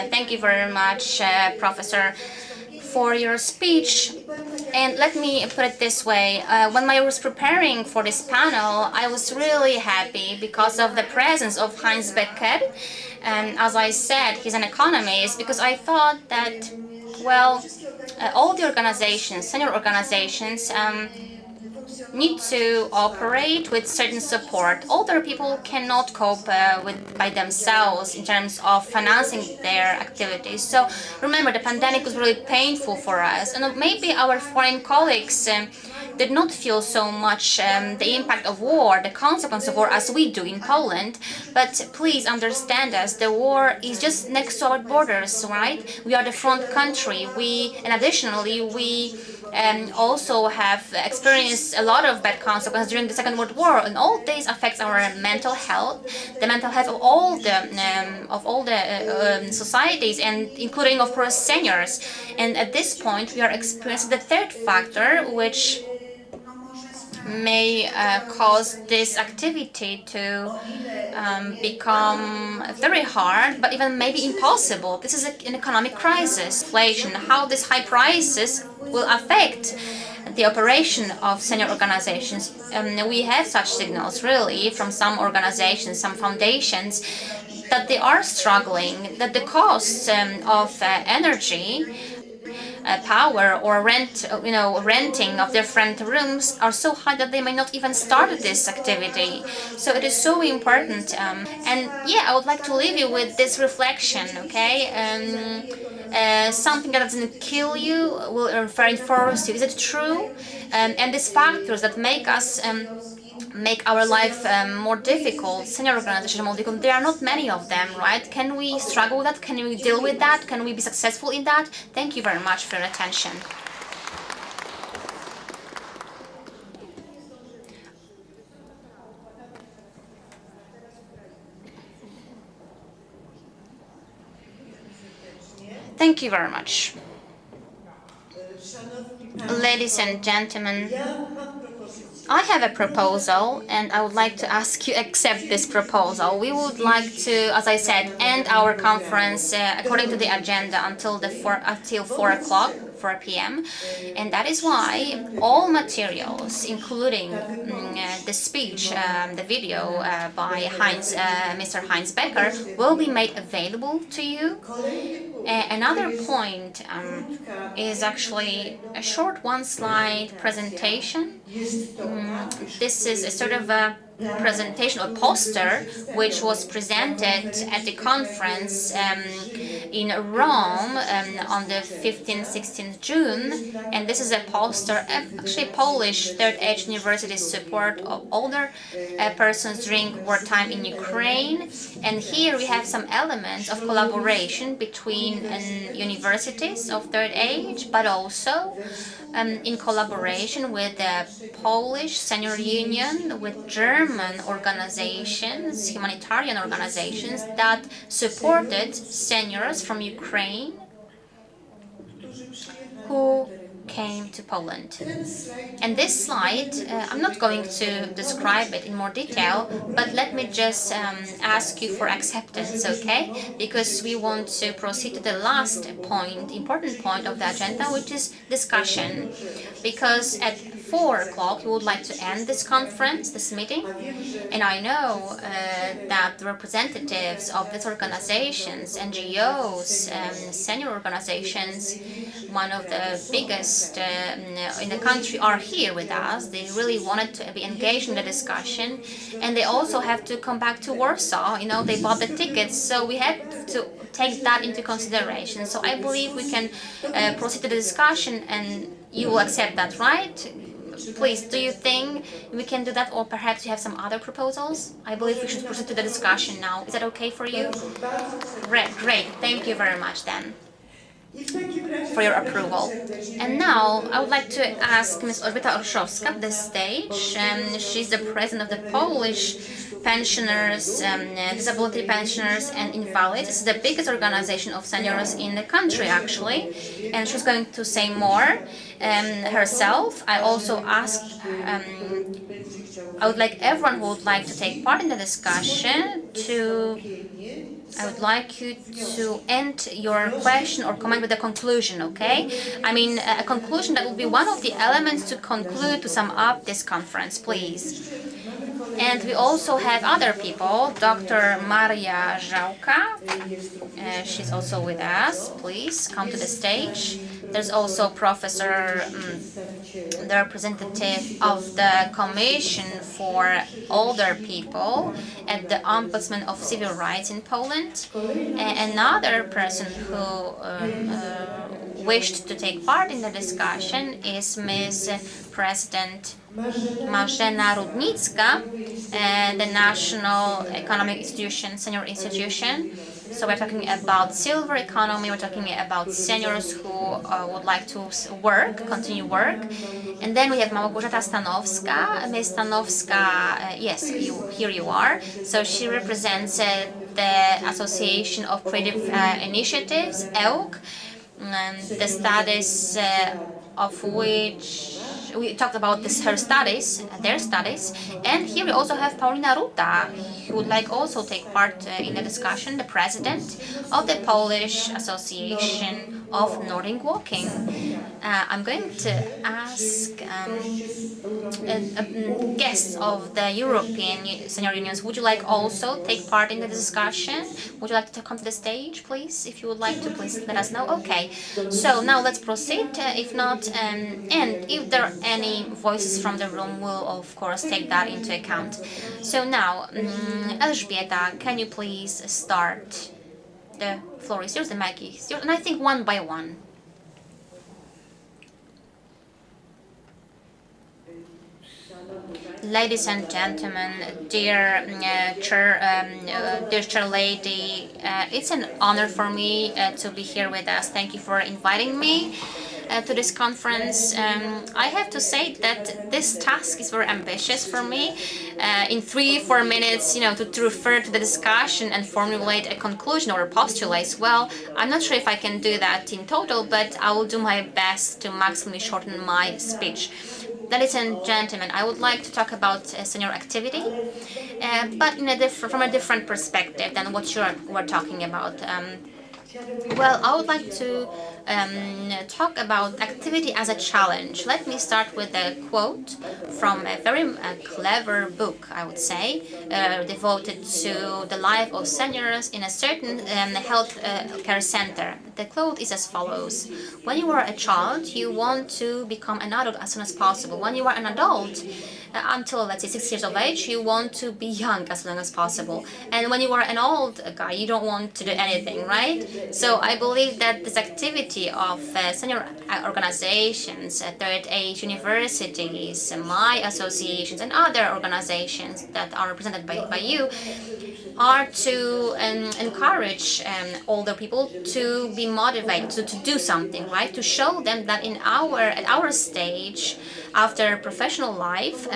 thank you very much, Professor, for your speech. And let me put it this way. When I was preparing for this panel, I was really happy because of the presence of Heinz Becker. And as I said, he's an economist, because I thought that, well, all the organizations, senior organizations, need to operate with certain support. Older people cannot cope by themselves in terms of financing their activities. So remember, the pandemic was really painful for us, and maybe our foreign colleagues did not feel so much the impact of war, the consequence of war, as we do in Poland. But please understand us, the war is just next to our borders, right? We are the front country. And additionally, we also have experienced a lot of bad consequences during the Second World War, and all this affects our mental health, the mental health of all the societies, and including, of course, seniors. And at this point, we are experiencing the third factor, which may cause this activity to become very hard, but even maybe impossible. This is an economic crisis, inflation, how these high prices will affect the operation of senior organizations. We have such signals, really, from some organizations, some foundations, that they are struggling, that the costs of energy, power, or renting of different rooms are so high that they may not even start this activity. So it is so important. And yeah, I would like to leave you with this reflection, okay? Something that doesn't kill you will reinforce you. Is it true? And these factors that make us make our life more difficult, senior organization more difficult, there are not many of them, right? Can we struggle with that? Can we deal with that? Can we be successful in that? Thank you very much for your attention. Thank you very much. Ladies and gentlemen, I have a proposal, and I would like to ask you accept this proposal. We would like to, as I said, end our conference according to the agenda until 4 o'clock, 4 p.m. And that is why all materials, including the speech, the video by Mr. Heinz Becker, will be made available to you. Another point is actually a short one-slide presentation. This is a sort of a presentation or poster which was presented at the conference in Rome on the 15th, 16th June, and this is a poster, actually Polish Third Age University support of older persons during wartime in Ukraine. And here we have some elements of collaboration between universities of third age, but also in collaboration with the Polish Senior Union, with German organizations, humanitarian organizations that supported seniors from Ukraine who came to Poland. And this slide, I'm not going to describe it in more detail, but let me just ask you for acceptance, okay? Because we want to proceed to the last point, important point of the agenda, which is discussion. Because at 4 o'clock we would like to end this conference, this meeting, and I know that the representatives of these organizations, NGOs, senior organizations, one of the biggest in the country, are here with us. They really wanted to be engaged in the discussion, and they also have to come back to Warsaw. You know, they bought the tickets, so we had to take that into consideration. So I believe we can proceed to the discussion, and you will accept that, right? Please, do you think we can do that, or perhaps you have some other proposals? I believe we should proceed to the discussion now. Is that okay for you? Great. Thank you very much then for your approval. And now I would like to ask Ms. Elżbieta Orszowska at the stage. She's the president of the Polish Pensioners, Disability Pensioners and Invalids. It's the biggest organization of seniors in the country, actually, and she's going to say more herself. I also asked, I would like everyone who would like to take part in the discussion I would like you to end your question or comment with a conclusion, okay? I mean, a conclusion that will be one of the elements to conclude, to sum up this conference, please. And we also have other people, Dr. Maria Żałka, she's also with us, please come to the stage. There's also Professor, the representative of the Commission for Older People at the Ombudsman of Civil Rights in Poland. Another person who wished to take part in the discussion is Ms. President Marzena Rudnicka, the National Economic Institution, Senior Institution. So we're talking about silver economy, we're talking about seniors who would like to continue work. And then we have Małgorzata Stanowska. Ms. Stanowska, yes, here you are. So she represents the Association of Creative Initiatives, EUC, the studies of which we talked about their studies, and here we also have Paulina Ruta, who would like also take part in the discussion, the president of the Polish Association of Nordic Walking. I'm going to ask guests of the European Senior Unions, would you like also take part in the discussion? Would you like to come to the stage, please? If you would like to, please let us know. Okay, so now let's proceed. If not, and if there are any voices from the room, we'll of course take that into account. So now, Elżbieta, can you please start? The floor is yours, the mic is yours, and I think one by one. Ladies and gentlemen, dear chair lady, it's an honor for me to be here with us. Thank you for inviting me to this conference. I have to say that this task is very ambitious for me. In 3-4 minutes, to refer to the discussion and formulate a conclusion or a postulate. Well, I'm not sure if I can do that in total, but I will do my best to maximally shorten my speech. Ladies and gentlemen, I would like to talk about senior activity, but from a different perspective than what we're talking about. Well, I would like to talk about activity as a challenge. Let me start with a quote from a very clever book, I would say, devoted to the life of seniors in a certain health care center. The quote is as follows: when you are a child, you want to become an adult as soon as possible. When you are an adult, until let's say 6 years of age, you want to be young as long as possible. And when you are an old guy, you don't want to do anything, right? So I believe that this activity of senior organizations, third age universities, my associations, and other organizations that are represented by you are to encourage older people to be motivated to do something, right? To show them that at our stage, after professional life,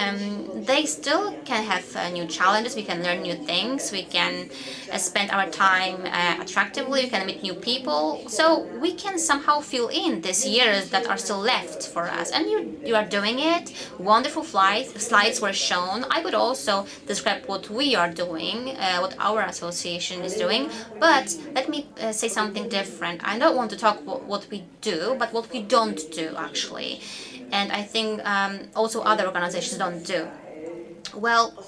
they still can have new challenges, we can learn new things, we can spend our time attractively, we can meet new people, so we can somehow fill in these years that are still left for us. And you are doing it. Wonderful slides were shown. I could also describe what we are doing, what our association is doing, but let me say something different. I don't want to talk what we do, but what we don't do, actually. And I think also other organizations don't do. Well,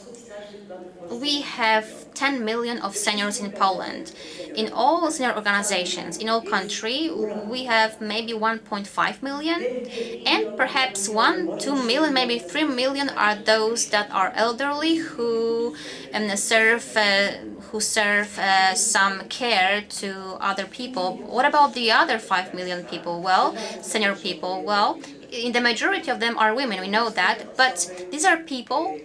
we have 10 million of seniors in Poland. In all senior organizations, in all country, we have maybe 1.5 million, and perhaps 2 million, maybe 3 million are those that are elderly who serve some care to other people. What about the other 5 million people? Well, senior people, well, in the majority of them are women, we know that, but these are people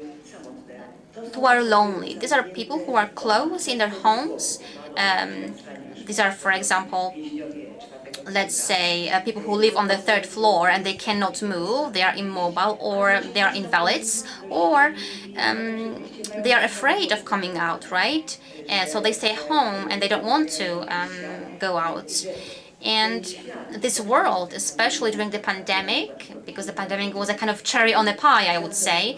who are lonely. These are people who are close in their homes. These are, for example, let's say people who live on the 3rd floor and they cannot move, they are immobile, or they are invalids, or they are afraid of coming out, right? So they stay home and they don't want to go out. And this world, especially during the pandemic, because the pandemic was a kind of cherry on the pie, I would say,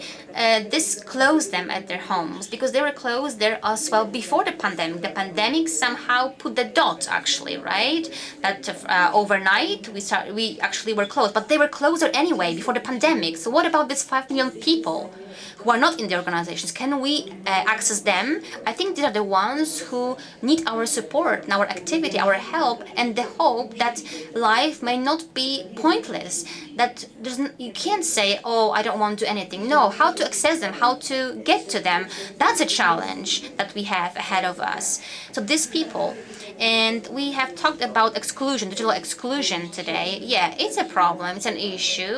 this closed them at their homes, because they were closed there as well before the pandemic. The pandemic somehow put the dot, actually, right? That overnight we actually were closed, but they were closer anyway before the pandemic. So what about these 5 million people who are not in the organizations? Can we access them? I think these are the ones who need our support, our activity, our help, and the hope hope that life may not be pointless, that you can't say, oh, I don't want to do anything. No, how to access them, how to get to them, that's a challenge that we have ahead of us. So these people, and we have talked about exclusion, digital exclusion today. Yeah, it's a problem, it's an issue.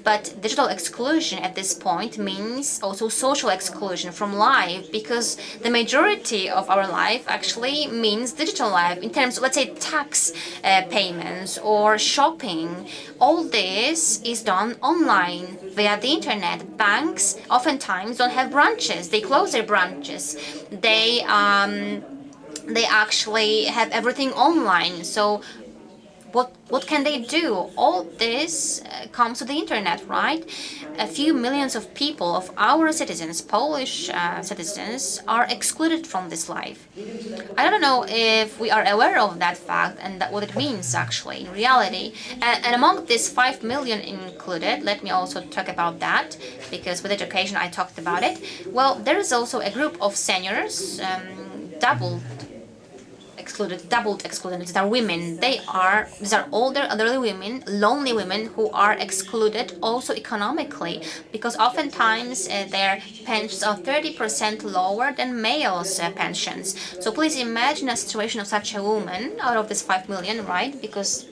But digital exclusion at this point means also social exclusion from life, because the majority of our life actually means digital life in terms of, let's say, tax payments or shopping. All this is done online via the internet. Banks oftentimes don't have branches. They close their branches. They actually have everything online. So what can they do? All this comes to the internet, right? A few millions of people, of our citizens, Polish citizens, are excluded from this life. I don't know if we are aware of that fact and what it means actually in reality. And among these 5 million included, let me also talk about that, because with education I talked about it. Well, there is also a group of seniors, doubled excluded. These are women. These are older, elderly women, lonely women who are excluded also economically, because oftentimes their pensions are 30% lower than males' pensions. So please imagine a situation of such a woman out of this 5 million, right? Because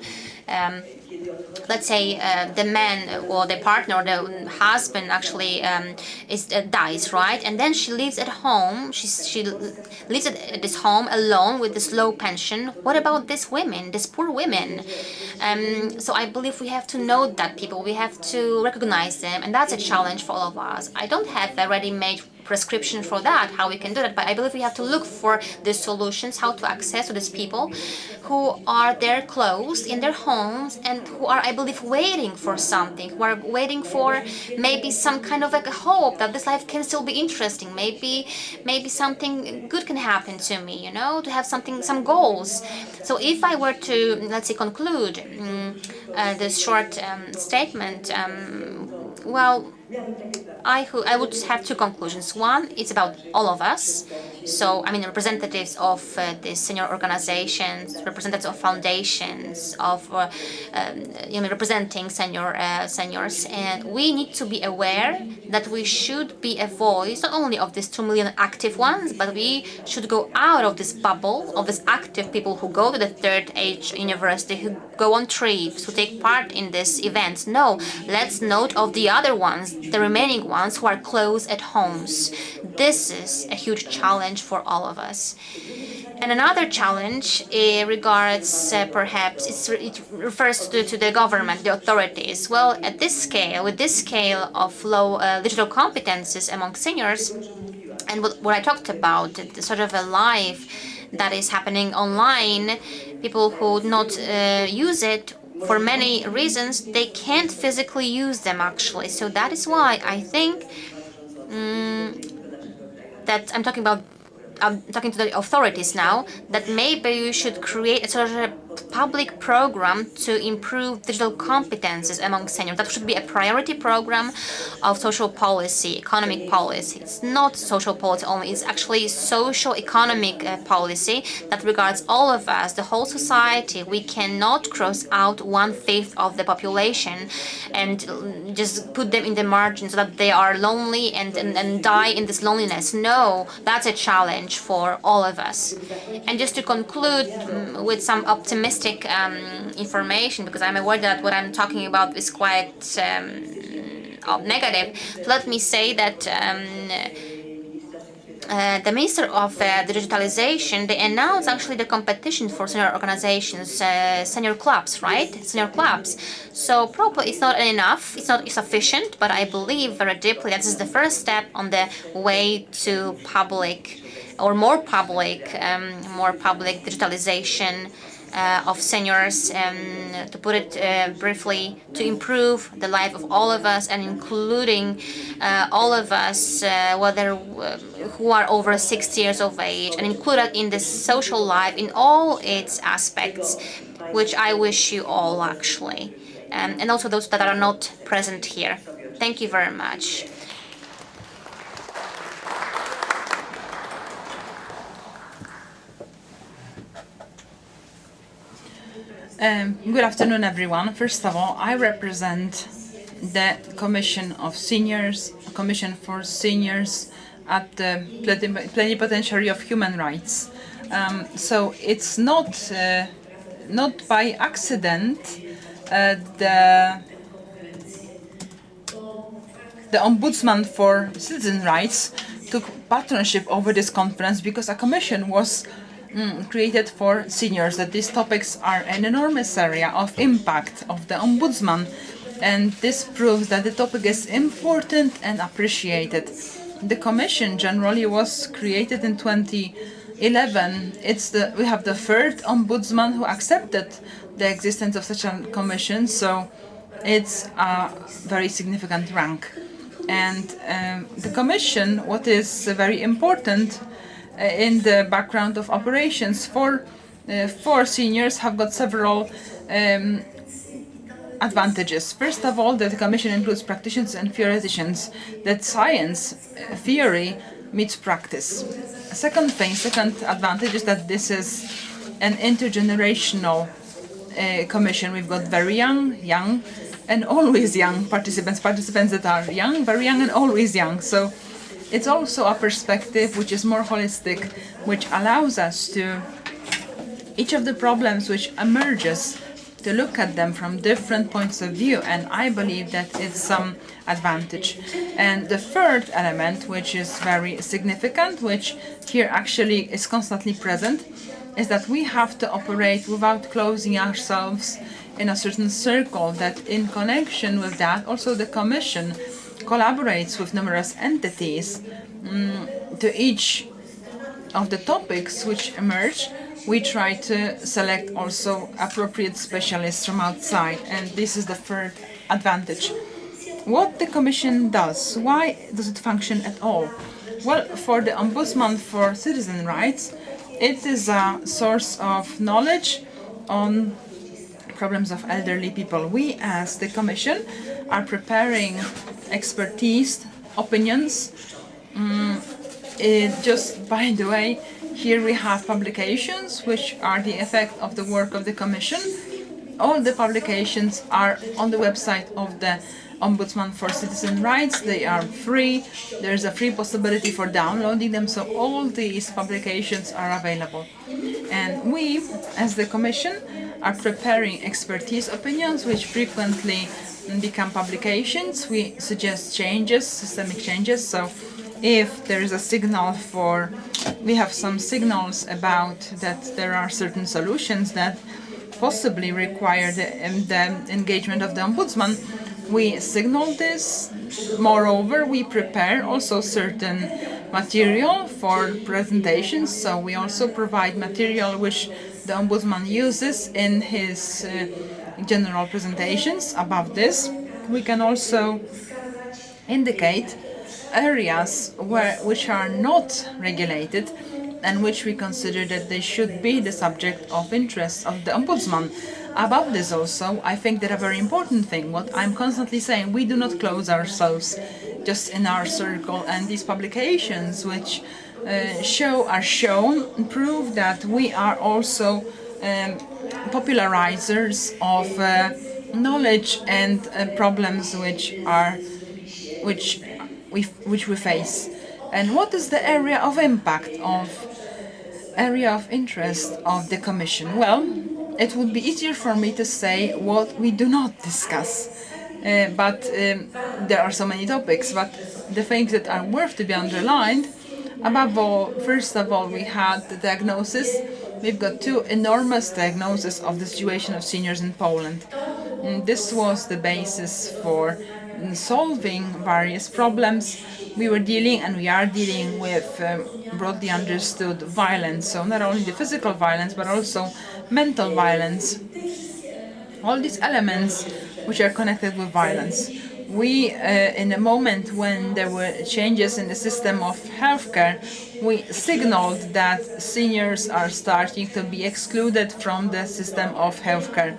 let's say the man or the partner or the husband actually dies, right? And then she lives at home. She lives at this home alone with this low pension. What about these women, these poor women? So I believe we have to know that people. We have to recognize them, and that's a challenge for all of us. I don't have a ready-made prescription for that, how we can do that, but I believe we have to look for the solutions, how to access to these people who are there closed in their homes and who are, I believe, waiting for something, who are waiting for maybe some kind of like a hope that this life can still be interesting, maybe something good can happen to me, you know, to have something, some goals. So if I were to, let's say, conclude this short statement, well, I would have two conclusions. One, it's about all of us. So, I mean, representatives of the senior organizations, representatives of foundations, of representing seniors, and we need to be aware that we should be a voice not only of these 2 million active ones, but we should go out of this bubble of these active people who go to the third age university, who go on trips, who take part in these events. No, let's note of the other ones, the remaining ones who are close at homes. This is a huge challenge for all of us. And another challenge regards perhaps it refers to the government, the authorities. Well, at this scale, with this scale of low digital competences among seniors, and what I talked about, the sort of a life that is happening online, people who not use it for many reasons, they can't physically use them actually. So that is why I think that I'm talking to the authorities now, that maybe you should create a sort of public program to improve digital competences among seniors. That should be a priority program of social policy, economic policy. It's not social policy only, it's actually social economic policy that regards all of us, the whole society. We cannot cross out 1/5 of the population and just put them in the margins so that they are lonely and die in this loneliness. No, that's a challenge for all of us. And just to conclude with some optimistic information, because I'm aware that what I'm talking about is quite negative. Let me say that the Minister of Digitalization, they announced actually the competition for senior organizations, senior clubs, right? Senior clubs. So probably it's not enough, it's not sufficient, but I believe very deeply that this is the first step on the way to public or more public digitalization of seniors, to put it briefly, to improve the life of all of us, and including all of us, whether who are over 60 years of age, and included in this social life in all its aspects, which I wish you all actually, and also those that are not present here. Thank you very much. Good afternoon, everyone. First of all, I represent the Commission of Seniors, Commission for Seniors at the Plenipotentiary of Human Rights. So it's not by accident the Ombudsman for Citizen Rights took patronship over this conference because a commission was created for seniors, that these topics are an enormous area of impact of the Ombudsman, and this proves that the topic is important and appreciated. The commission generally was created in 2011. We have the third Ombudsman who accepted the existence of such a commission, so it's a very significant rank. And the Commission, what is very important in the background of operations for seniors, have got several advantages. First of all, that the Commission includes practitioners and theoreticians, that science, theory, meets practice. Second advantage is that this is an intergenerational commission. We've got very young, and always young participants that are young, very young, and always young. So it's also a perspective which is more holistic, which allows us to each of the problems which emerges to look at them from different points of view, and I believe that it's some advantage. And the third element, which is very significant, which here actually is constantly present, is that we have to operate without closing ourselves in a certain circle, that in connection with that also the Commission collaborates with numerous entities to each of the topics which emerge. We try to select also appropriate specialists from outside, and this is the third advantage. What the Commission does, why does it function at all? Well, for the Ombudsman for Citizen Rights, it is a source of knowledge on problems of elderly people. We, as the Commission, are preparing expertise, opinions. Just by the way, here we have publications which are the effect of the work of the Commission. All the publications are on the website of the Ombudsman for Citizen Rights. They are free. There's a free possibility for downloading them, so all these publications are available. And we, as the Commission, are preparing expertise opinions which frequently become publications. We suggest changes, systemic changes. So if there is a signal we have some signals about that there are certain solutions that possibly require the engagement of the Ombudsman, we signal this. Moreover, we prepare also certain material for presentations, so we also provide material which the Ombudsman uses in his general presentations. Above this, we can also indicate areas which are not regulated and which we consider that they should be the subject of interest of the Ombudsman. Above this also, I think that a very important thing, what I'm constantly saying, we do not close ourselves just in our circle, and these publications which are shown prove that we are also popularizers of knowledge and problems which we face. And what is the area of impact, area of interest of the Commission? Well, it would be easier for me to say what we do not discuss, but there are so many topics. But the things that are worth to be underlined, above all, first of all, we had the diagnosis. We've got two enormous diagnoses of the situation of seniors in Poland. And this was the basis for solving various problems. We were dealing and we are dealing with broadly understood violence, so not only the physical violence but also mental violence. All these elements which are connected with violence. We, in a moment when there were changes in the system of healthcare, we signaled that seniors are starting to be excluded from the system of healthcare.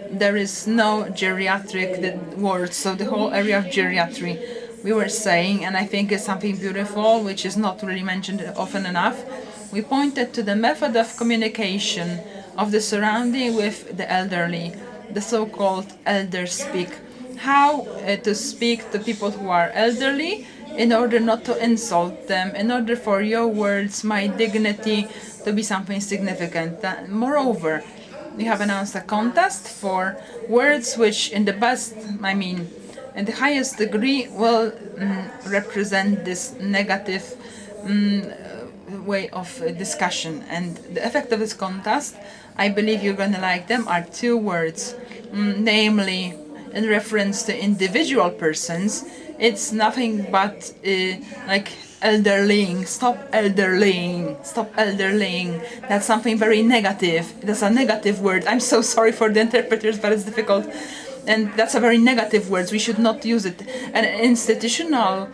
There is no geriatric word, so the whole area of geriatry we were saying, and I think it's something beautiful which is not really mentioned often enough. We pointed to the method of communication of the surrounding with the elderly, the so-called elder speak. How to speak to people who are elderly in order not to insult them, in order for your words, my dignity, to be something significant. Moreover, we have announced a contest for words which in the best, in the highest degree will represent this negative way of discussion. And the effect of this contest, I believe you're going to like them, are two words, namely in reference to individual persons. It's nothing but like elderlying, stop elderlying, stop elderlying. That's something very negative. That's a negative word. I'm so sorry for the interpreters, but it's difficult. And that's a very negative word. We should not use it. And institutional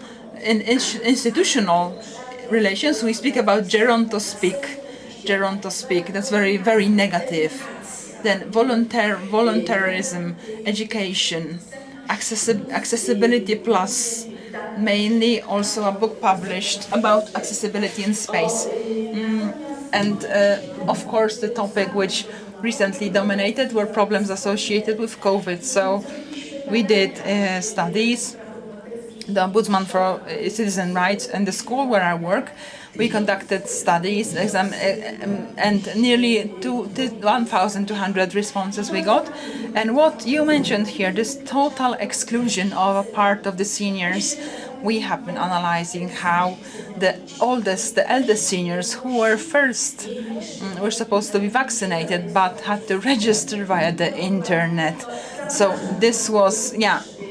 relations, we speak about gerontospeak. Gerontospeak. That's very, very negative. Then voluntarism, education, accessibility plus, mainly also a book published about accessibility in space. And of course the topic which recently dominated were problems associated with COVID. So we did studies. The Ombudsman for Citizen Rights and the school where I work, we conducted studies, and nearly 1,200 responses we got. And what you mentioned here, this total exclusion of a part of the seniors, we have been analyzing how the eldest seniors who were first were supposed to be vaccinated but had to register via the internet. So this was,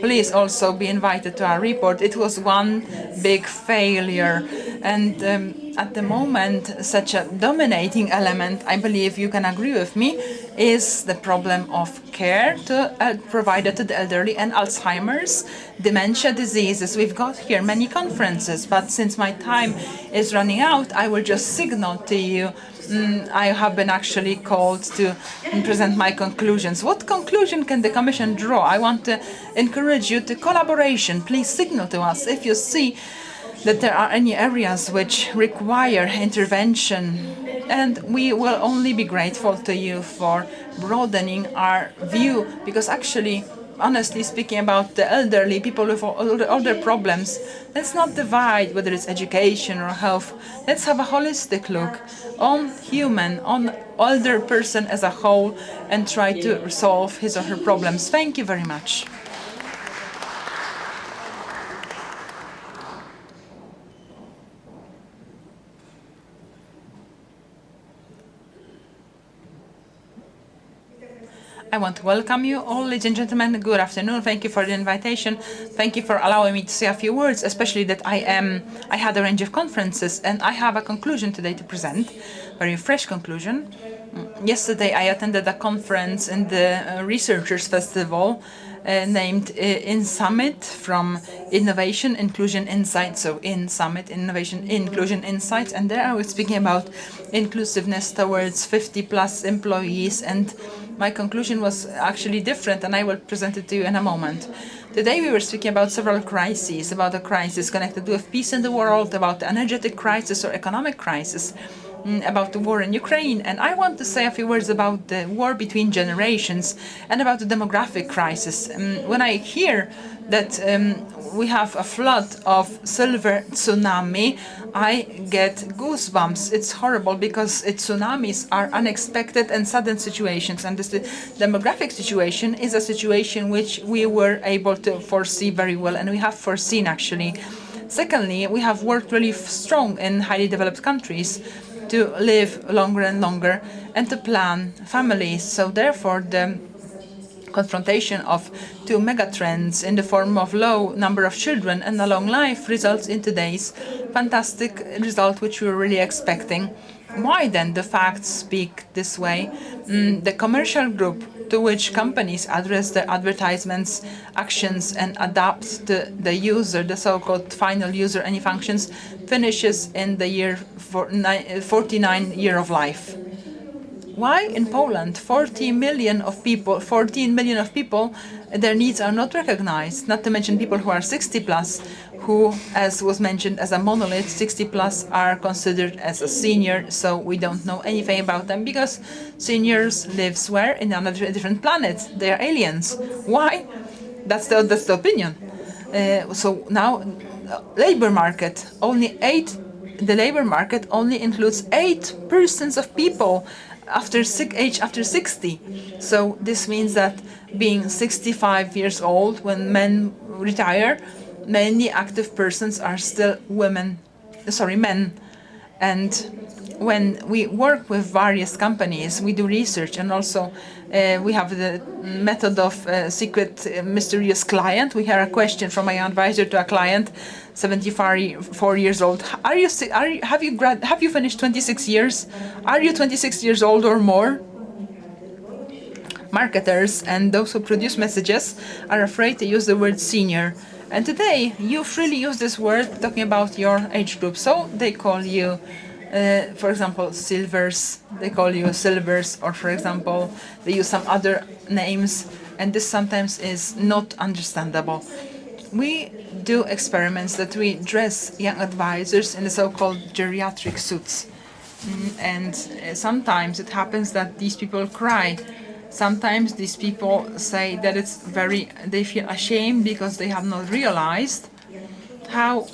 please also be invited to our report. It was one big failure. And at the moment, such a dominating element, I believe you can agree with me, is the problem of care provided to the elderly and Alzheimer's, dementia diseases. We've got here many conferences, but since my time is running out, I will just signal to you. I have been actually called to present my conclusions. What conclusion can the Commission draw? I want to encourage you to collaboration. Please signal to us if you see that there are any areas which require intervention. And we will only be grateful to you for broadening our view, because actually, honestly speaking, about the elderly, people with older problems, let's not divide whether it's education or health. Let's have a holistic look on older person as a whole and try to resolve his or her problems. Thank you very much. I want to welcome you all, ladies and gentlemen. Good afternoon. Thank you for the invitation. Thank you for allowing me to say a few words, especially that I had a range of conferences and I have a conclusion today to present, very fresh conclusion. Yesterday I attended a conference in the Researchers Festival named In Summit, from Innovation, Inclusion, Insights. So In Summit, Innovation, Inclusion, Insights. And there I was speaking about inclusiveness towards 50+ employees, and my conclusion was actually different, and I will present it to you in a moment. Today we were speaking about several crises, about a crisis connected with peace in the world, about the energetic crisis or economic crisis, about the war in Ukraine. And I want to say a few words about the war between generations and about the demographic crisis. When I hear that we have a flood of silver tsunami, I get goosebumps. It's horrible because tsunamis are unexpected and sudden situations, and this demographic situation is a situation which we were able to foresee very well, and we have foreseen actually. Secondly, we have worked really strong in highly developed countries to live longer and longer and to plan families. So therefore, the confrontation of two megatrends in the form of low number of children and a long life results in today's fantastic result, which we were really expecting. Why then the facts speak this way? The commercial group to which companies address their advertisements, actions, and adapt to the user, the so-called final user, any functions, finishes in the year 49 year of life. Why in Poland 14 million of people, their needs are not recognized, not to mention people who are 60+, who, as was mentioned, as a monolith, 60 plus are considered as a senior, so we don't know anything about them because seniors live where? In another different planet. They are aliens. Why? That's the opinion. So now, labor market, the labor market only includes 8% of people after age after 60. So this means that being 65 years old when men retire, many active persons are still men. And when we work with various companies, we do research, and also we have the method of secret mysterious client. We hear a question from my advisor to a client, 74 years old. Have you finished 26 years? Are you 26 years old or more? Marketers and those who produce messages are afraid to use the word senior. And today, you freely use this word talking about your age group. So they call you, for example, silvers, they call you silvers, or for example, they use some other names, and this sometimes is not understandable. We do experiments that we dress young advisors in the so-called geriatric suits. And sometimes it happens that these people cry. Sometimes these people say that they feel ashamed because they have not realized how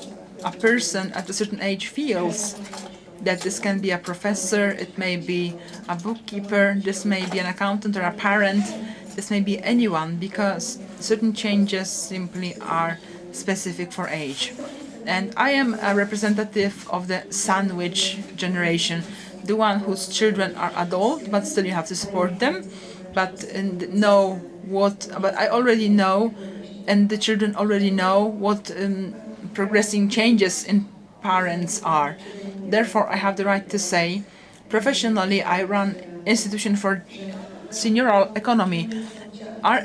a person at a certain age feels. That this can be a professor, it may be a bookkeeper, this may be an accountant or a parent, this may be anyone, because certain changes simply are specific for age. And I am a representative of the sandwich generation, the one whose children are adult, but still you have to support them. But I already know, and the children already know what progressing changes in parents are. Therefore, I have the right to say, professionally, I run institution for senioral economy. Our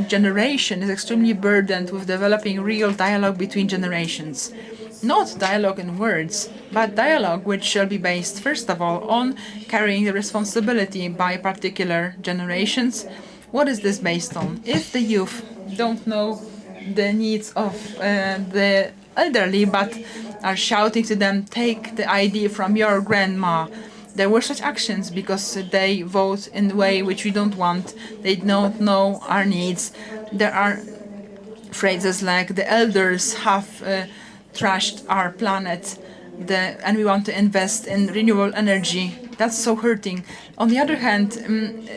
generation is extremely burdened with developing real dialogue between generations. Not dialogue in words, but dialogue which shall be based, first of all, on carrying the responsibility by particular generations. What is this based on? If the youth don't know the needs of the elderly, but are shouting to them, take the ID from your grandma, there were such actions because they vote in a way which we don't want. They don't know our needs. There are phrases like the elders have trashed our planet, and we want to invest in renewable energy. That's so hurting. On the other hand,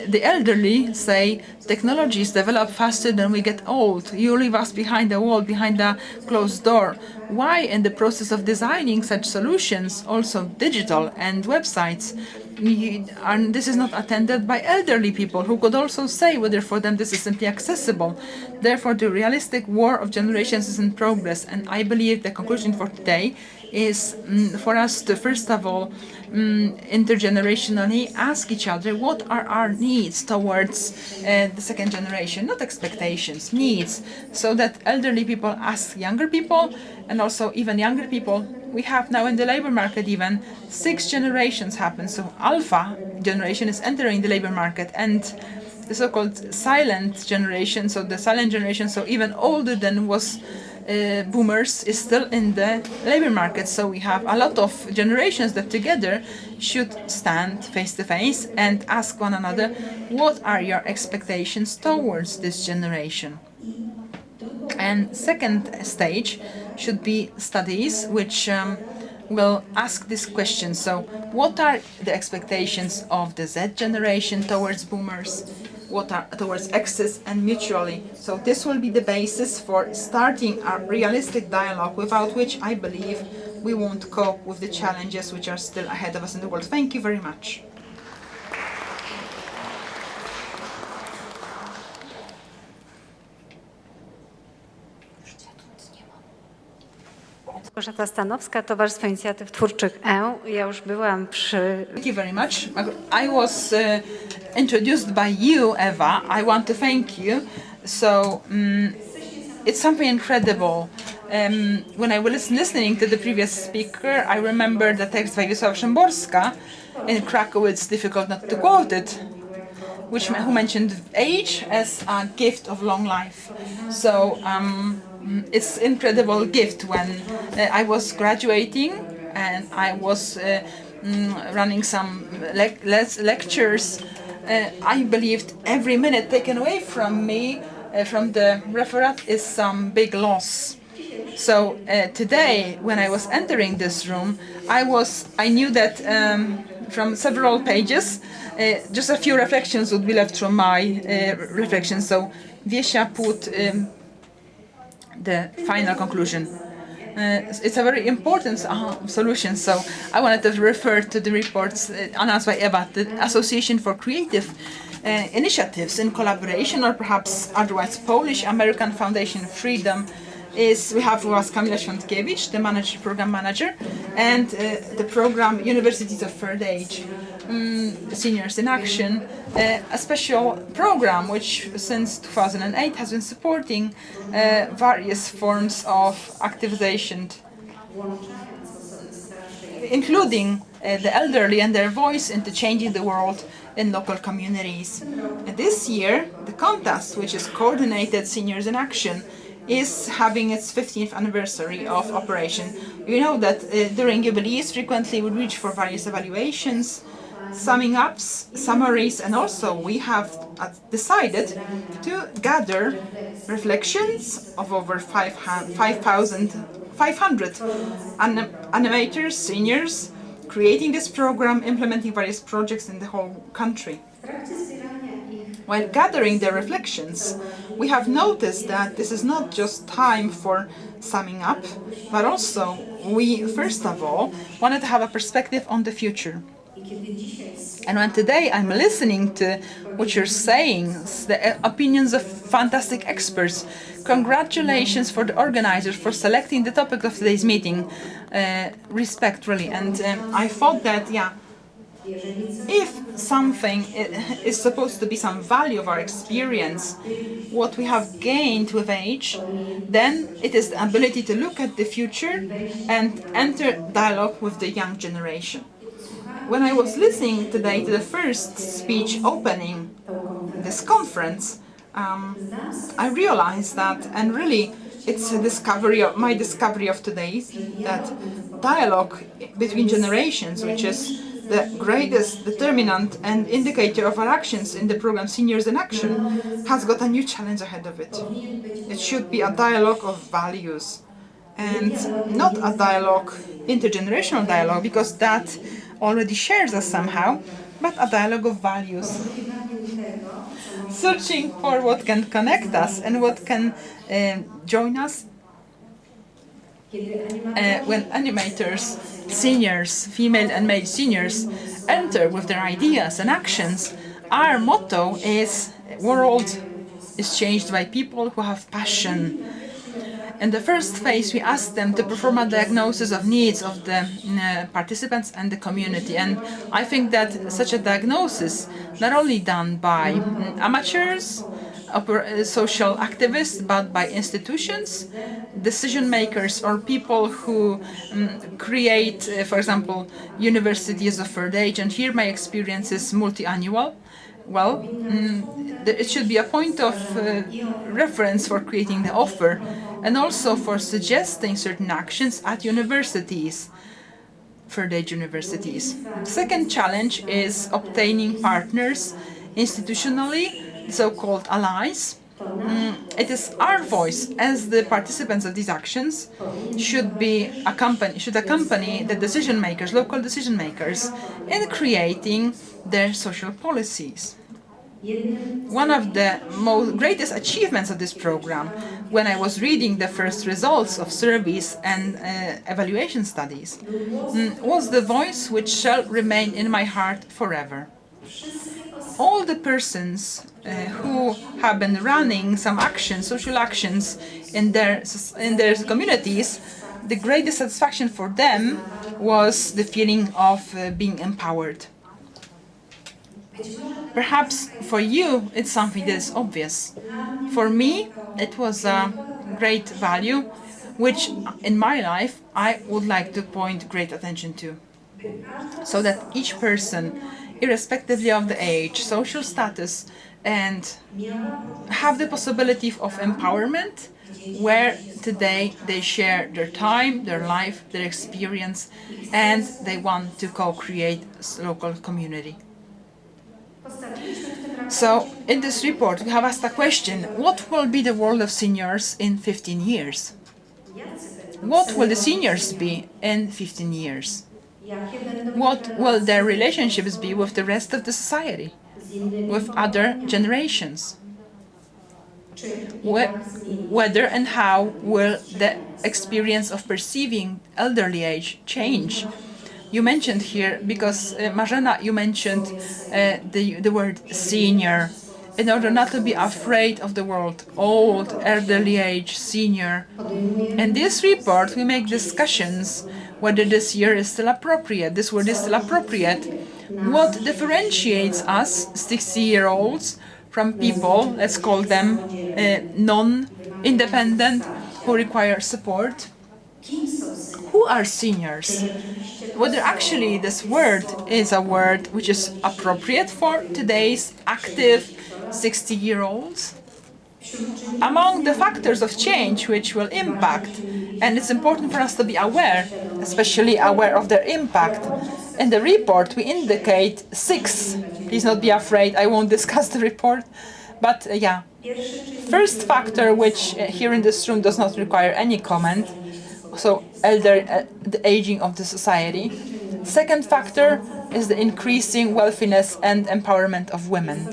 the elderly say technologies develop faster than we get old. You leave us behind a wall, behind a closed door. Why, in the process of designing such solutions, also digital and websites, this is not attended by elderly people who could also say whether for them this is simply accessible. Therefore, the realistic war of generations is in progress, and I believe the conclusion for today is for us to, first of all, intergenerationally ask each other what are our needs towards the second generation, not expectations, needs, so that elderly people ask younger people, and also even younger people. We have now in the labor market even 6 generations happen, so alpha generation is entering the labor market, and the so-called silent generation, so the silent generation, so even older than was boomers, is still in the labor market. So we have a lot of generations that together should stand face to face and ask one another, what are your expectations towards this generation? And second stage should be studies which will ask this question. So what are the expectations of the Z generation towards boomers? What are towards X's and mutually? So this will be the basis for starting a realistic dialogue, without which I believe we won't cope with the challenges which are still ahead of us in the world. Thank you very much. Małgorzata Stanowska, Towarzystwo Inicjatyw Twórczych E. Ja już byłam przy... Thank you very much. I was introduced by you, Eva. I want to thank you. So it's something incredible. When I was listening to the previous speaker, I remember the text by Wisława Szymborska in Krakow. It's difficult not to quote it, who mentioned age as a gift of long life. So it's incredible gift when I was graduating and I was running some lectures. I believed every minute taken away from me from the referat is some big loss. So today, when I was entering this room, I knew that from several pages, just a few reflections would be left from my reflections. So Wiesia put the final conclusion. It's a very important solution, so I wanted to refer to the reports announced by Eva, the Association for Creative Initiatives in Collaboration, or perhaps otherwise Polish-American Foundation Freedom. We have with us Kamila Świątkiewicz, the program manager, and the program Universities of Third Age, Seniors in Action, a special program which since 2008 has been supporting various forms of activization, including the elderly and their voice into changing the world in local communities. And this year, the contest, which is coordinated Seniors in Action, is having its 15th anniversary of operation. You know that during jubilees frequently we reach for various evaluations, summing ups, summaries, and also we have decided to gather reflections of over 5,500 animators, seniors, creating this program, implementing various projects in the whole country. While gathering their reflections, we have noticed that this is not just time for summing up, but also we, first of all, wanted to have a perspective on the future. And when today I'm listening to what you're saying, the opinions of fantastic experts, congratulations for the organizers for selecting the topic of today's meeting. Respect, really. And I thought that, if something is supposed to be some value of our experience, what we have gained with age, then it is the ability to look at the future and enter dialogue with the young generation. When I was listening today to the first speech opening this conference, I realized that, and really it's my discovery of today, that dialogue between generations, which is the greatest determinant and indicator of our actions in the program Seniors in Action, has got a new challenge ahead of it. It should be a dialogue of values, and not a dialogue, intergenerational dialogue, because that already shares us somehow, but a dialogue of values. Searching for what can connect us and what can join us. When animators, seniors, female and male seniors, enter with their ideas and actions, our motto is world is changed by people who have passion. In the first phase, we asked them to perform a diagnosis of needs of the participants and the community. And I think that such a diagnosis, not only done by amateurs, social activists, but by institutions, decision makers, or people who create, for example, universities of third age. And here my experience is multi-annual. Well, it should be a point of reference for creating the offer and also for suggesting certain actions at universities, third age universities. Second challenge is obtaining partners institutionally, so-called allies. It is our voice as the participants of these actions should accompany the decision makers, local decision makers, in creating their social policies. One of the greatest achievements of this program, when I was reading the first results of surveys and evaluation studies, was the voice which shall remain in my heart forever. All the persons who have been running some actions, social actions in their communities, the greatest satisfaction for them was the feeling of being empowered. Perhaps for you it's something that is obvious. For me, it was a great value, which in my life I would like to point great attention to, so that each person, irrespectively of the age, social status, and have the possibility of empowerment where today they share their time, their life, their experience, and they want to co-create a local community. So, in this report, we have asked a question: what will be the world of seniors in 15 years? What will the seniors be in 15 years? What will their relationships be with the rest of the society, with other generations? Whether and how will the experience of perceiving elderly age change? You mentioned here, because Marzena, you mentioned the word senior, in order not to be afraid of the word old, elderly age, senior. In this report, we make discussions whether this year is still appropriate, this word is still appropriate. What differentiates us, 60-year-olds, from people, let's call them non-independent, who require support? Who are seniors? Whether actually this word is a word which is appropriate for today's active 60-year-olds? Among the factors of change which will impact, and it's important for us to be aware, especially aware of their impact. In the report, we indicate 6. Please not be afraid, I won't discuss the report. But yeah, first factor, which here in this room does not require any comment, so the aging of the society. Second factor is the increasing wealthiness and empowerment of women.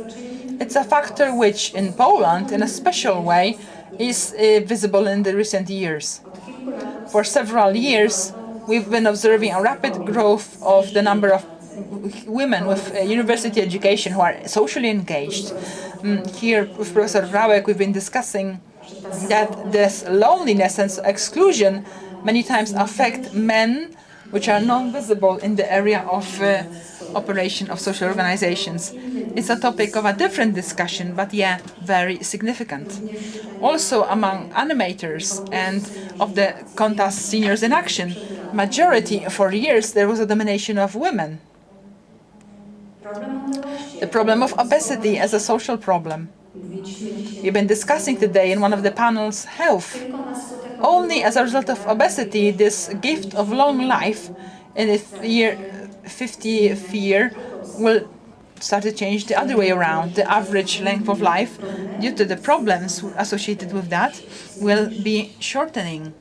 It's a factor which in Poland, in a special way, is visible in the recent years. For several years, we've been observing a rapid growth of the number of women with university education who are socially engaged. Here with Professor Rauek, we've been discussing that this loneliness and exclusion many times affect men which are non-visible in the area of operation of social organizations. It's a topic of a different discussion, but yeah, very significant. Also among animators and of the CONTAS Seniors in Action, majority for years there was a domination of women. The problem of obesity as a social problem. We've been discussing today in one of the panels health. Only as a result of obesity, this gift of long life in the 50th year will start to change the other way around. The average length of life, due to the problems associated with that, will be shortening.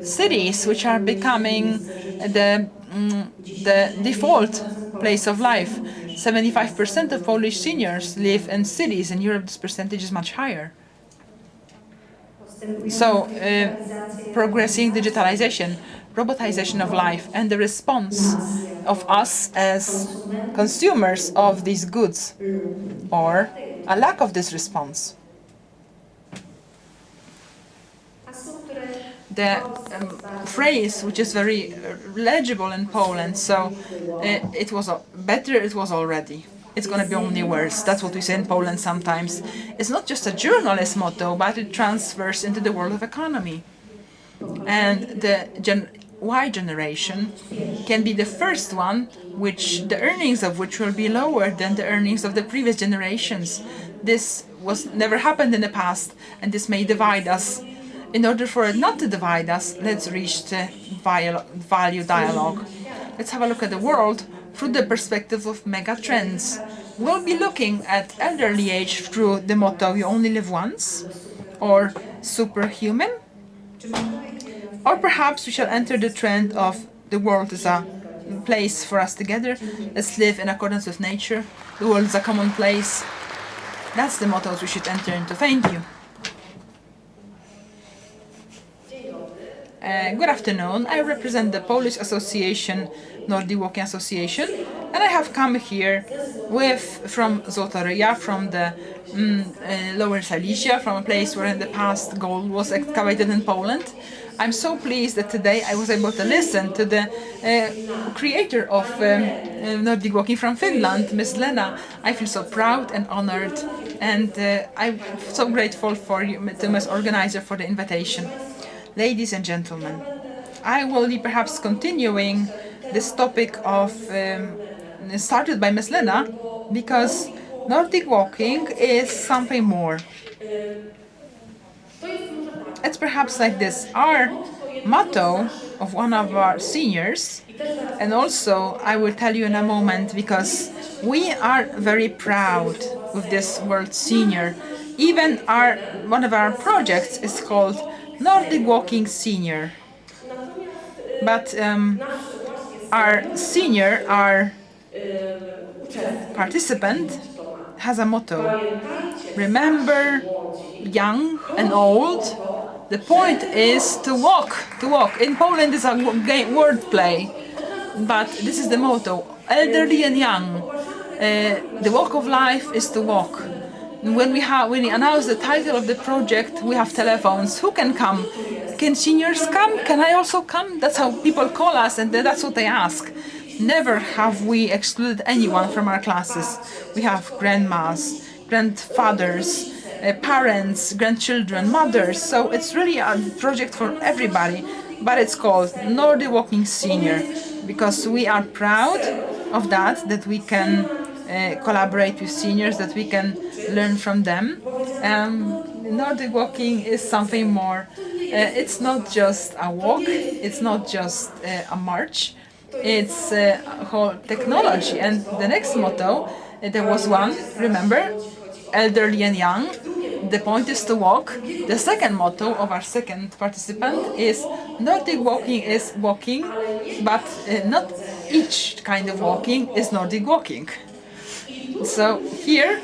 Cities, which are becoming the default place of life. 75% of Polish seniors live in cities. In Europe, this percentage is much higher. So, progressing digitalization, robotization of life, and the response of us as consumers of these goods, or a lack of this response. The phrase, which is very legible in Poland, so it was better, it was already. It's going to be only worse. That's what we say in Poland sometimes. It's not just a journalist motto, but it transfers into the world of economy. And the Y generation can be the first one, which the earnings of which will be lower than the earnings of the previous generations. This was never happened in the past, and this may divide us. In order for it not to divide us, let's reach the value dialogue. Let's have a look at the world through the perspective of mega trends. We'll be looking at elderly age through the motto, you only live once, or superhuman. Or perhaps we shall enter the trend of the world is a place for us together. Let's live in accordance with nature. The world is a common place. That's the mottos we should enter into. Thank you. Good afternoon. I represent the Polish Association, Nordic Walking Association, and I have come here from Złotoryja, from the Lower Silesia, from a place where in the past gold was excavated in Poland. I'm so pleased that today I was able to listen to the creator of Nordic Walking from Finland, Ms. Lena. I feel so proud and honored, and I'm so grateful for you, to Ms. Organizer, for the invitation. Ladies and gentlemen, I will be perhaps continuing this topic of started by Ms. Lena, because Nordic walking is something more. it's perhaps like this. Our motto of one of our seniors, and also I will tell you in a moment, because we are very proud with this word senior. Even one of our projects is called Nordic Walking Senior. But our senior, our participant, has a motto. Remember, young and old, the point is to walk, to walk. In Poland is a word play, but this is the motto, elderly and young. The walk of life is to walk. When we announce the title of the project, we have telephones. Who can come? Can seniors come? Can I also come? That's how people call us, and that's what they ask. Never have we excluded anyone from our classes. We have grandmas, grandfathers, parents, grandchildren, mothers. So it's really a project for everybody, but it's called Nordic Walking Senior because we are proud of that we can collaborate with seniors, that we can learn from them. Nordic walking is something more. It's not just a walk, it's not just a march, it's a whole technology. And the next motto, there was one, remember, elderly and young, the point is to walk. The second motto of our second participant is Nordic walking is walking, but not each kind of walking is Nordic walking. So here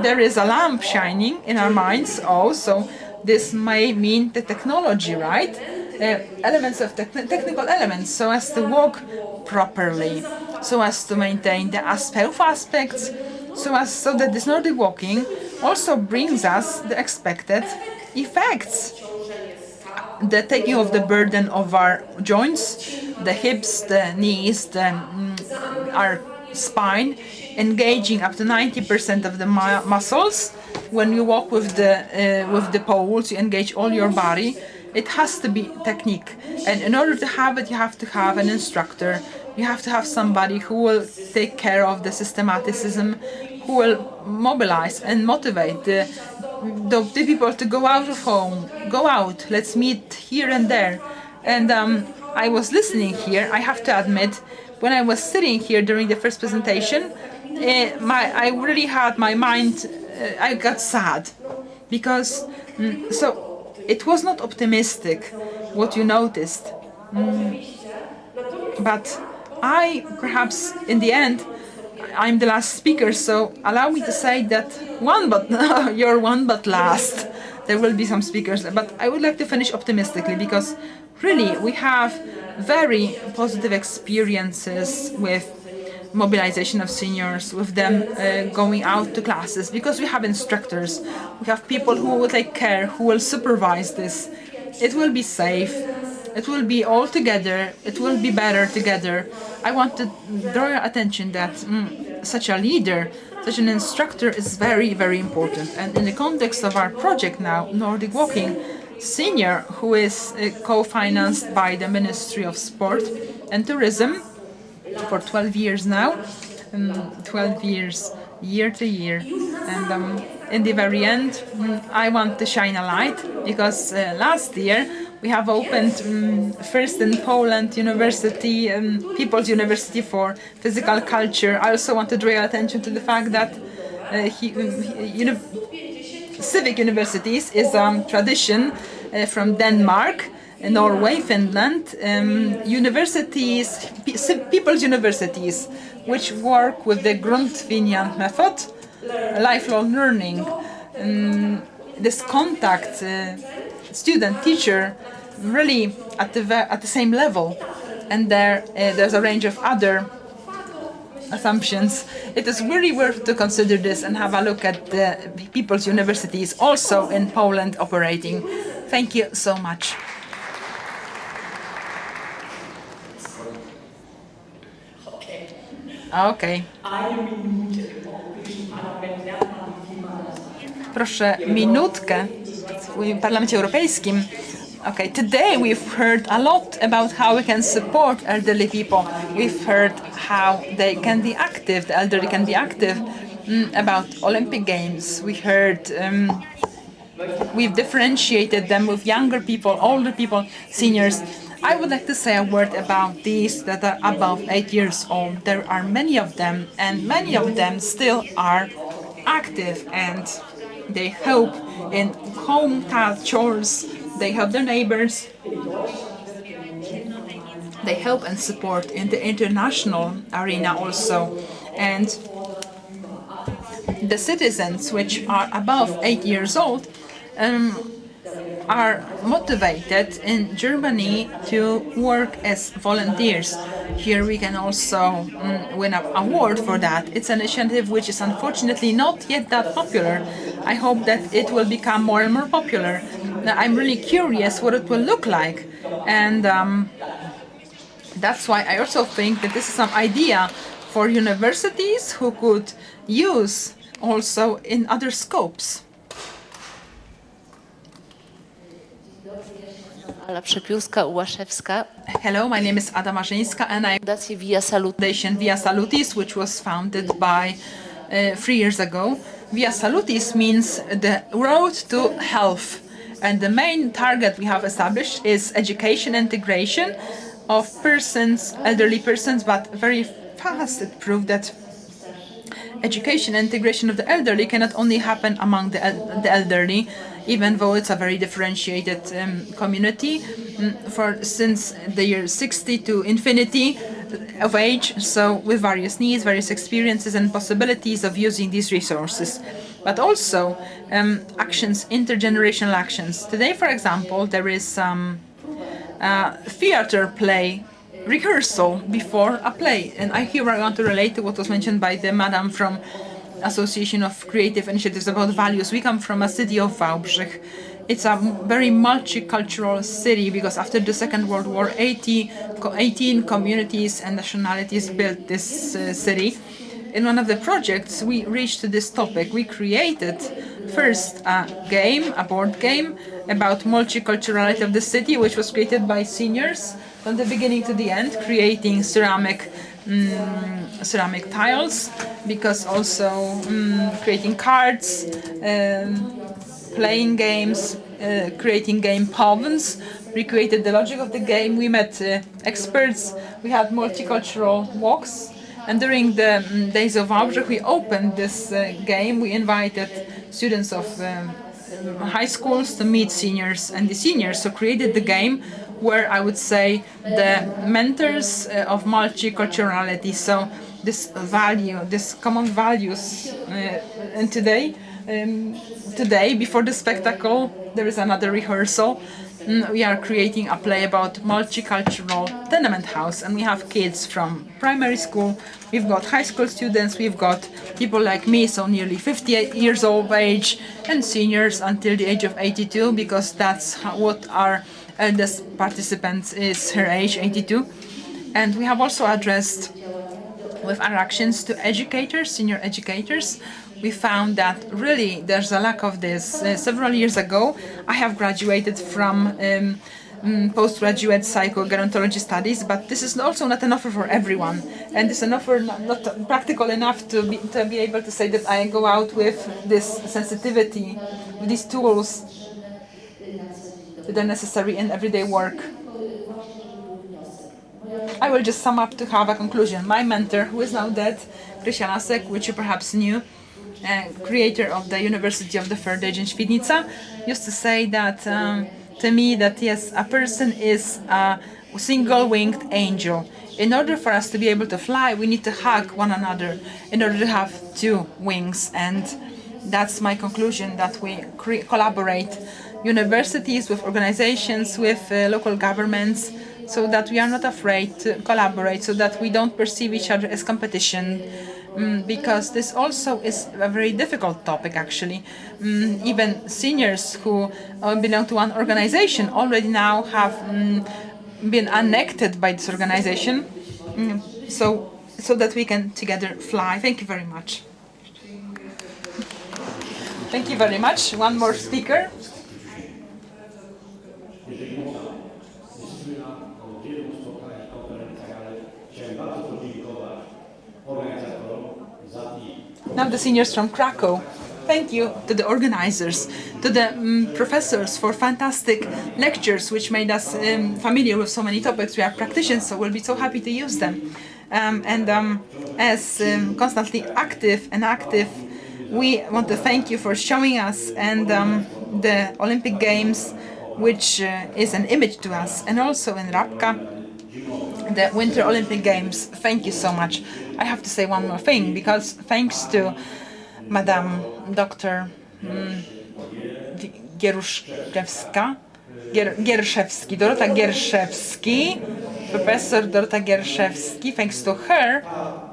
there is a lamp shining in our minds. So this may mean the technology, right? Elements of technical elements, so as to walk properly, so as to maintain the health aspects, so that this Nordic walking also brings us the expected effects. The taking of the burden of our joints, the hips, the knees, our spine, engaging up to 90% of the muscles. When you walk with the poles, you engage all your body. It has to be technique, and in order to have it, you have to have an instructor. You have to have somebody who will take care of the systematicism, who will mobilize and motivate the people to go out of home, go out, let's meet here and there. And I was listening here, I have to admit, when I was sitting here during the first presentation, I really had my mind, I got sad, because it was not optimistic what you noticed. But perhaps in the end, I'm the last speaker, so allow me to say that you're one but last. There will be some speakers, but I would like to finish optimistically, because really we have very positive experiences with mobilization of seniors, with them going out to classes, because we have instructors, we have people who will take care, who will supervise this. It will be safe, it will be all together, it will be better together. I want to draw your attention that such a leader, such an instructor is very, very important. And in the context of our project now, Nordic Walking Senior, who is co-financed by the Ministry of Sport and Tourism, for 12 years now, 12 years, year to year. And in the very end, I want to shine a light, because last year we have opened first in Poland university, People's University for Physical Culture. I also want to draw your attention to the fact that civic universities is a tradition from Denmark, Norway, Finland, universities, people's universities, which work with the Grundtvig method, lifelong learning. This contact, student-teacher, really at the same level, and there's a range of other assumptions. It is really worth to consider this and have a look at the people's universities also in Poland operating. Thank you so much. Okay. Proszę minutkę w Parlamencie Europejskim. Okay, today we've heard a lot about how we can support elderly people. We've heard how they can be active, the elderly can be active, about Olympic Games. We heard we've differentiated them with younger people, older people, seniors. I would like to say a word about these that are above 8 years old. There are many of them, and many of them still are active, and they help in home task chores, they help their neighbors, they help and support in the international arena also. And the citizens which are above 8 years old are motivated in Germany to work as volunteers. Here we can also win an award for that. It's an initiative which is unfortunately not yet that popular. I hope that it will become more and more popular. Now, I'm really curious what it will look like, and that's why I also think that this is some idea for universities who could use also in other scopes. Ala Przepiórska-Ułaszewska, Hello, my name is Ada Marzyńska and I'm Fundację Via Salut. Foundation Via Salutis, which was founded by 3 years ago. Via Salutis means the road to health. And the main target we have established is education integration of persons, elderly persons, but very fast it proved that education integration of the elderly cannot only happen among the elderly, even though it's a very differentiated community since the year 60 to infinity of age, so with various needs, various experiences and possibilities of using these resources. But also actions, intergenerational actions. Today, for example, there is some theater play rehearsal before a play. And here I want to relate to what was mentioned by the madam from Association of Creative Initiatives about Values. We come from a city of Wałbrzych. It's a very multicultural city because after the Second World War, 18 communities and nationalities built this city. In one of the projects, we reached this topic. We created first a game, a board game, about multiculturality of the city, which was created by seniors from the beginning to the end, creating ceramic tiles, because also creating cards, playing games, creating game pawns. We created the logic of the game. We met experts. We had multicultural walks. And during the days of Wałbrzych, we opened this game. We invited students of high schools to meet seniors, and the seniors so created the game where I would say the mentors of multiculturality. So this value, this common values, and today before the spectacle, there is another rehearsal. We are creating a play about multicultural tenement house, and we have kids from primary school, we've got high school students, we've got people like me, so nearly 58 years old age, and seniors until the age of 82, because that's what our eldest participant is, her age, 82. And we have also addressed with our actions to educators, senior educators. We found that really there's a lack of this. Several years ago, I have graduated from postgraduate psychogerontology studies, but this is also not an offer for everyone. And it's an offer not practical enough to be able to say that I go out with this sensitivity, with these tools that are necessary in everyday work. I will just sum up to have a conclusion. My mentor, who is now dead, Krysia Lasek, which you perhaps knew, creator of the University of the Third Age in Świdnica, used to say that to me that yes, a person is a single-winged angel. In order for us to be able to fly, we need to hug one another in order to have two wings. And that's my conclusion, that we collaborate, universities with organizations, with local governments, so that we are not afraid to collaborate, so that we don't perceive each other as competition. Because this also is a very difficult topic, actually. Even seniors who belong to one organization already now have been annexed by this organization, so that we can together fly. Thank you very much. Thank you very much. One more speaker. Now the seniors from Krakow. Thank you to the organizers, to the professors for fantastic lectures, which made us familiar with so many topics. We are practitioners, so we'll be so happy to use them. As constantly active, we want to thank you for showing us and the Olympic Games, which is an image to us, and also in Rabka, the Winter Olympic Games. Thank you so much. I have to say one more thing, because thanks to Madam Dr. Dorota Gierszewski, Professor Dorota Gierszewski, thanks to her,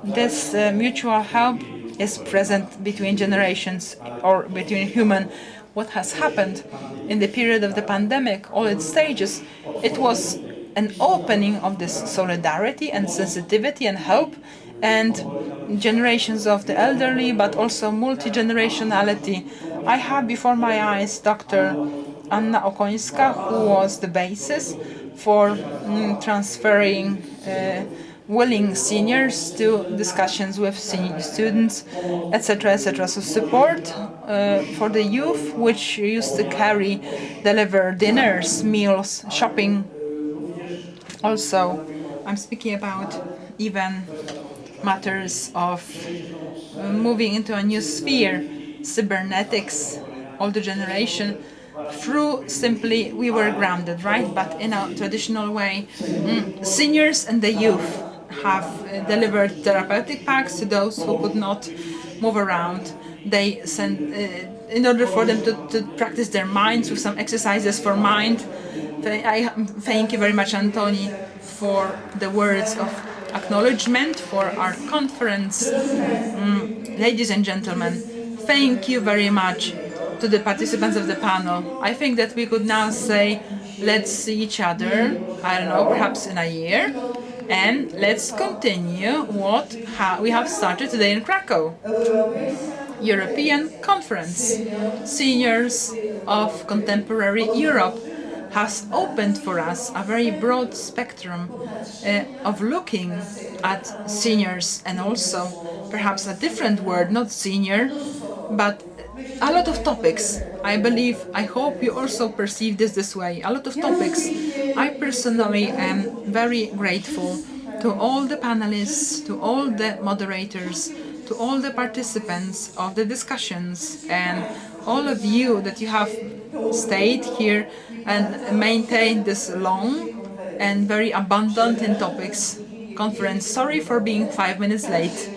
this mutual help is present between generations or between human. What has happened in the period of the pandemic, all its stages, it was an opening of this solidarity and sensitivity and hope, and generations of the elderly, but also multi-generationality. I have before my eyes Dr. Anna Okońska, who was the basis for transferring willing seniors to discussions with senior students, etc., etc. So support for the youth, which used to deliver dinners, meals, shopping. Also, I'm speaking about even matters of moving into a new sphere, cybernetics, older generation. Through simply, we were grounded, right? But in a traditional way, seniors and the youth have delivered therapeutic packs to those who could not move around. They sent, in order for them to practice their minds with some exercises for mind. I thank you very much, Antoni, for the words of acknowledgement for our conference. Ladies and gentlemen, thank you very much to the participants of the panel. I think that we could now say, let's see each other, I don't know, perhaps in a year, and let's continue what we have started today in Krakow. European Conference, Seniors of Contemporary Europe, has opened for us a very broad spectrum of looking at seniors, and also perhaps a different word, not senior, but a lot of topics. I hope you also perceive this way. A lot of topics. I personally am very grateful to all the panelists, to all the moderators, to all the participants of the discussions, and all of you that you have stayed here and maintained this long and very abundant in topics conference. Sorry for being 5 minutes late.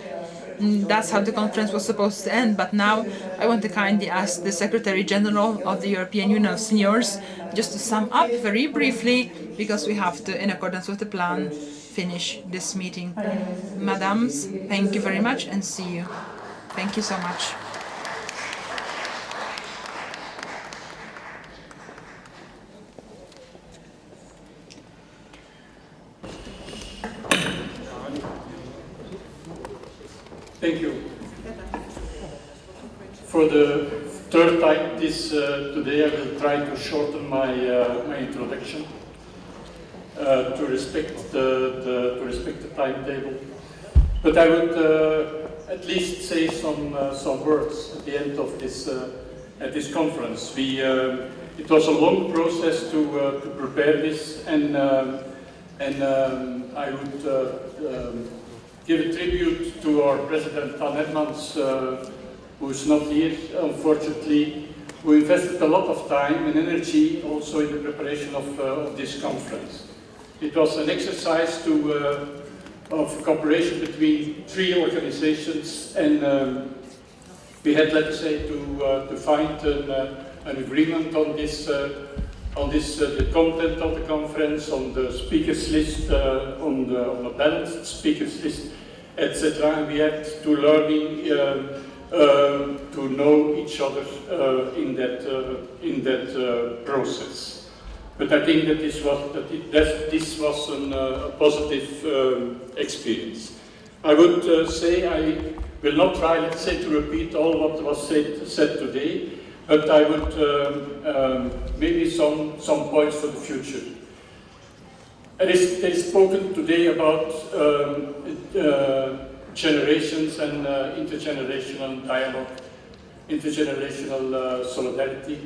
That's how the conference was supposed to end, but now I want to kindly ask the Secretary General of the European Union of Seniors just to sum up very briefly, because we have to, in accordance with the plan, finish this meeting. Madams, thank you very much and see you. Thank you so much. Thank you. For the third time today, I will try to shorten my introduction to respect the timetable. But I would at least say some words at the end of this conference. It was a long process to prepare this, and I would give a tribute to our President Van Hermans, who is not here, unfortunately, who invested a lot of time and energy also in the preparation of this conference. It was an exercise of cooperation between three organizations, and we had, let's say, to find an agreement on this, the content of the conference, on the speakers list, on a balanced speakers list, etc. And we had to learning to know each other in that process. But I think that this was a positive experience. I would say I will not try, let's say, to repeat all what was said today, but I would maybe some points for the future. There is spoken today about generations and intergenerational dialogue. intergenerational solidarity.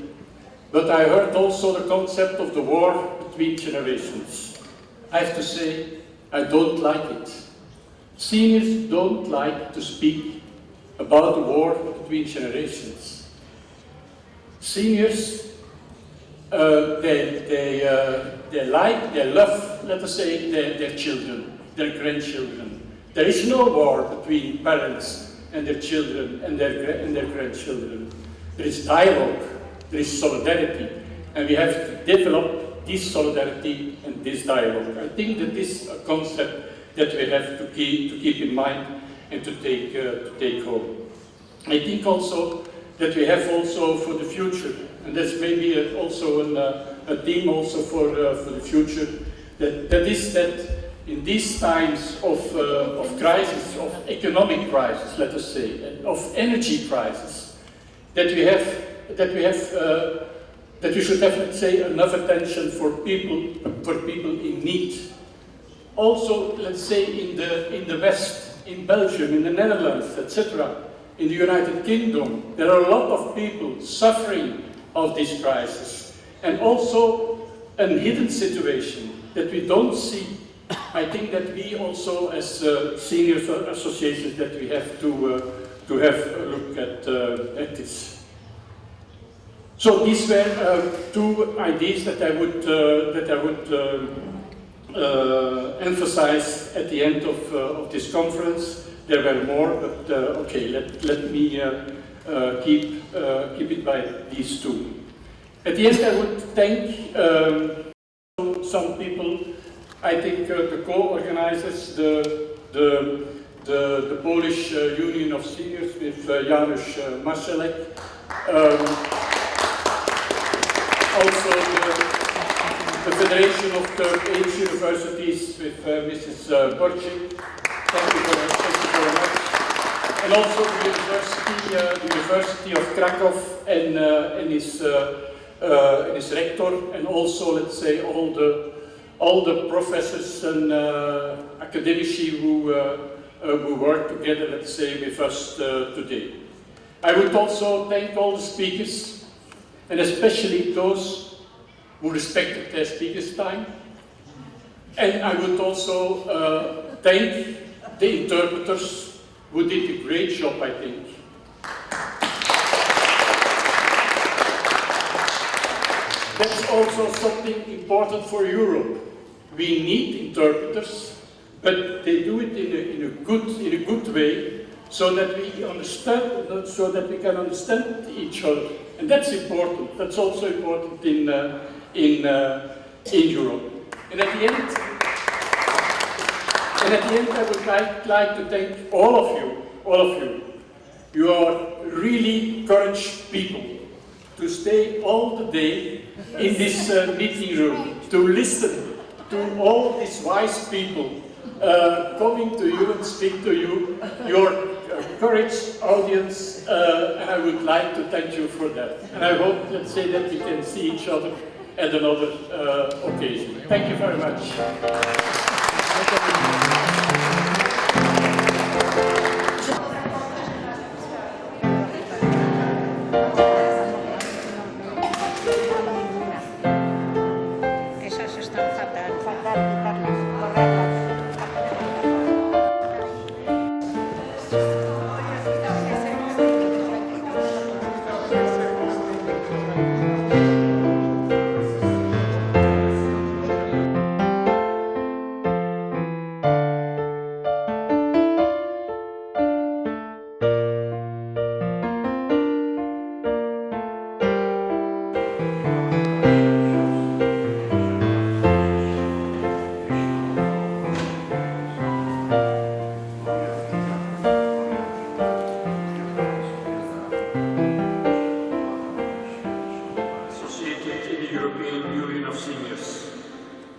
But I heard also the concept of the war between generations. I have to say, I don't like it. Seniors don't like to speak about the war between generations. Seniors, they love, let us say, their children, their grandchildren. There is no war between parents and their children and their grandchildren. There is dialogue, there is solidarity, and we have to develop this solidarity and this dialogue. I think that this is a concept that we have to keep in mind and to take home. I think also that we have also for the future, and that's maybe also a theme also for the future, that is that in these times of crisis, of economic crisis, let us say, and of energy crisis, that we should have, let's say, enough attention for people in need. Also, let's say in the West, in Belgium, in the Netherlands, etc., in the United Kingdom, there are a lot of people suffering of this crisis, and also a hidden situation that we don't see. I think that we also, as senior associations, that we have to have a look at this. So these were two ideas that I would emphasize at the end of this conference. There were more, but okay, let me keep it by these two. At the end, I would thank some people. I think the co-organizers, the Polish Union of Seniors with Janusz Marszalek, also the Federation of Third Age Universities with Mrs. Borczyk. Thank you very much. And also the University of Krakow and his rector, and also, let's say, all the professors and academici who work together, let's say, with us today. I would also thank all the speakers, and especially those who respected their speakers' time. And I would also thank the interpreters who did a great job, I think. That's also something important for Europe. We need interpreters, but they do it in a good way, so that we understand, so that we can understand each other, and that's important. That's also important in Europe. And at the end, I would like to thank all of you. You are really courageous people to stay all the day in this meeting room, to listen to all these wise people coming to you and speak to you, your courage audience, and I would like to thank you for that. And I hope, let's say, that we can see each other at another occasion. Thank you very much.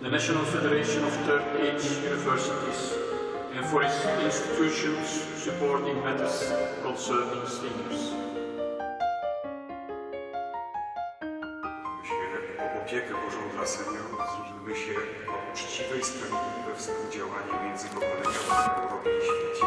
The National Federation of Third Age Universities, and for its institutions supporting matters concerning seniors. Opiekę Bożą dla seniorów, żeby się o uczciwe i sprawiedliwe współdziałanie międzypokoleniowym w Europie i świecie.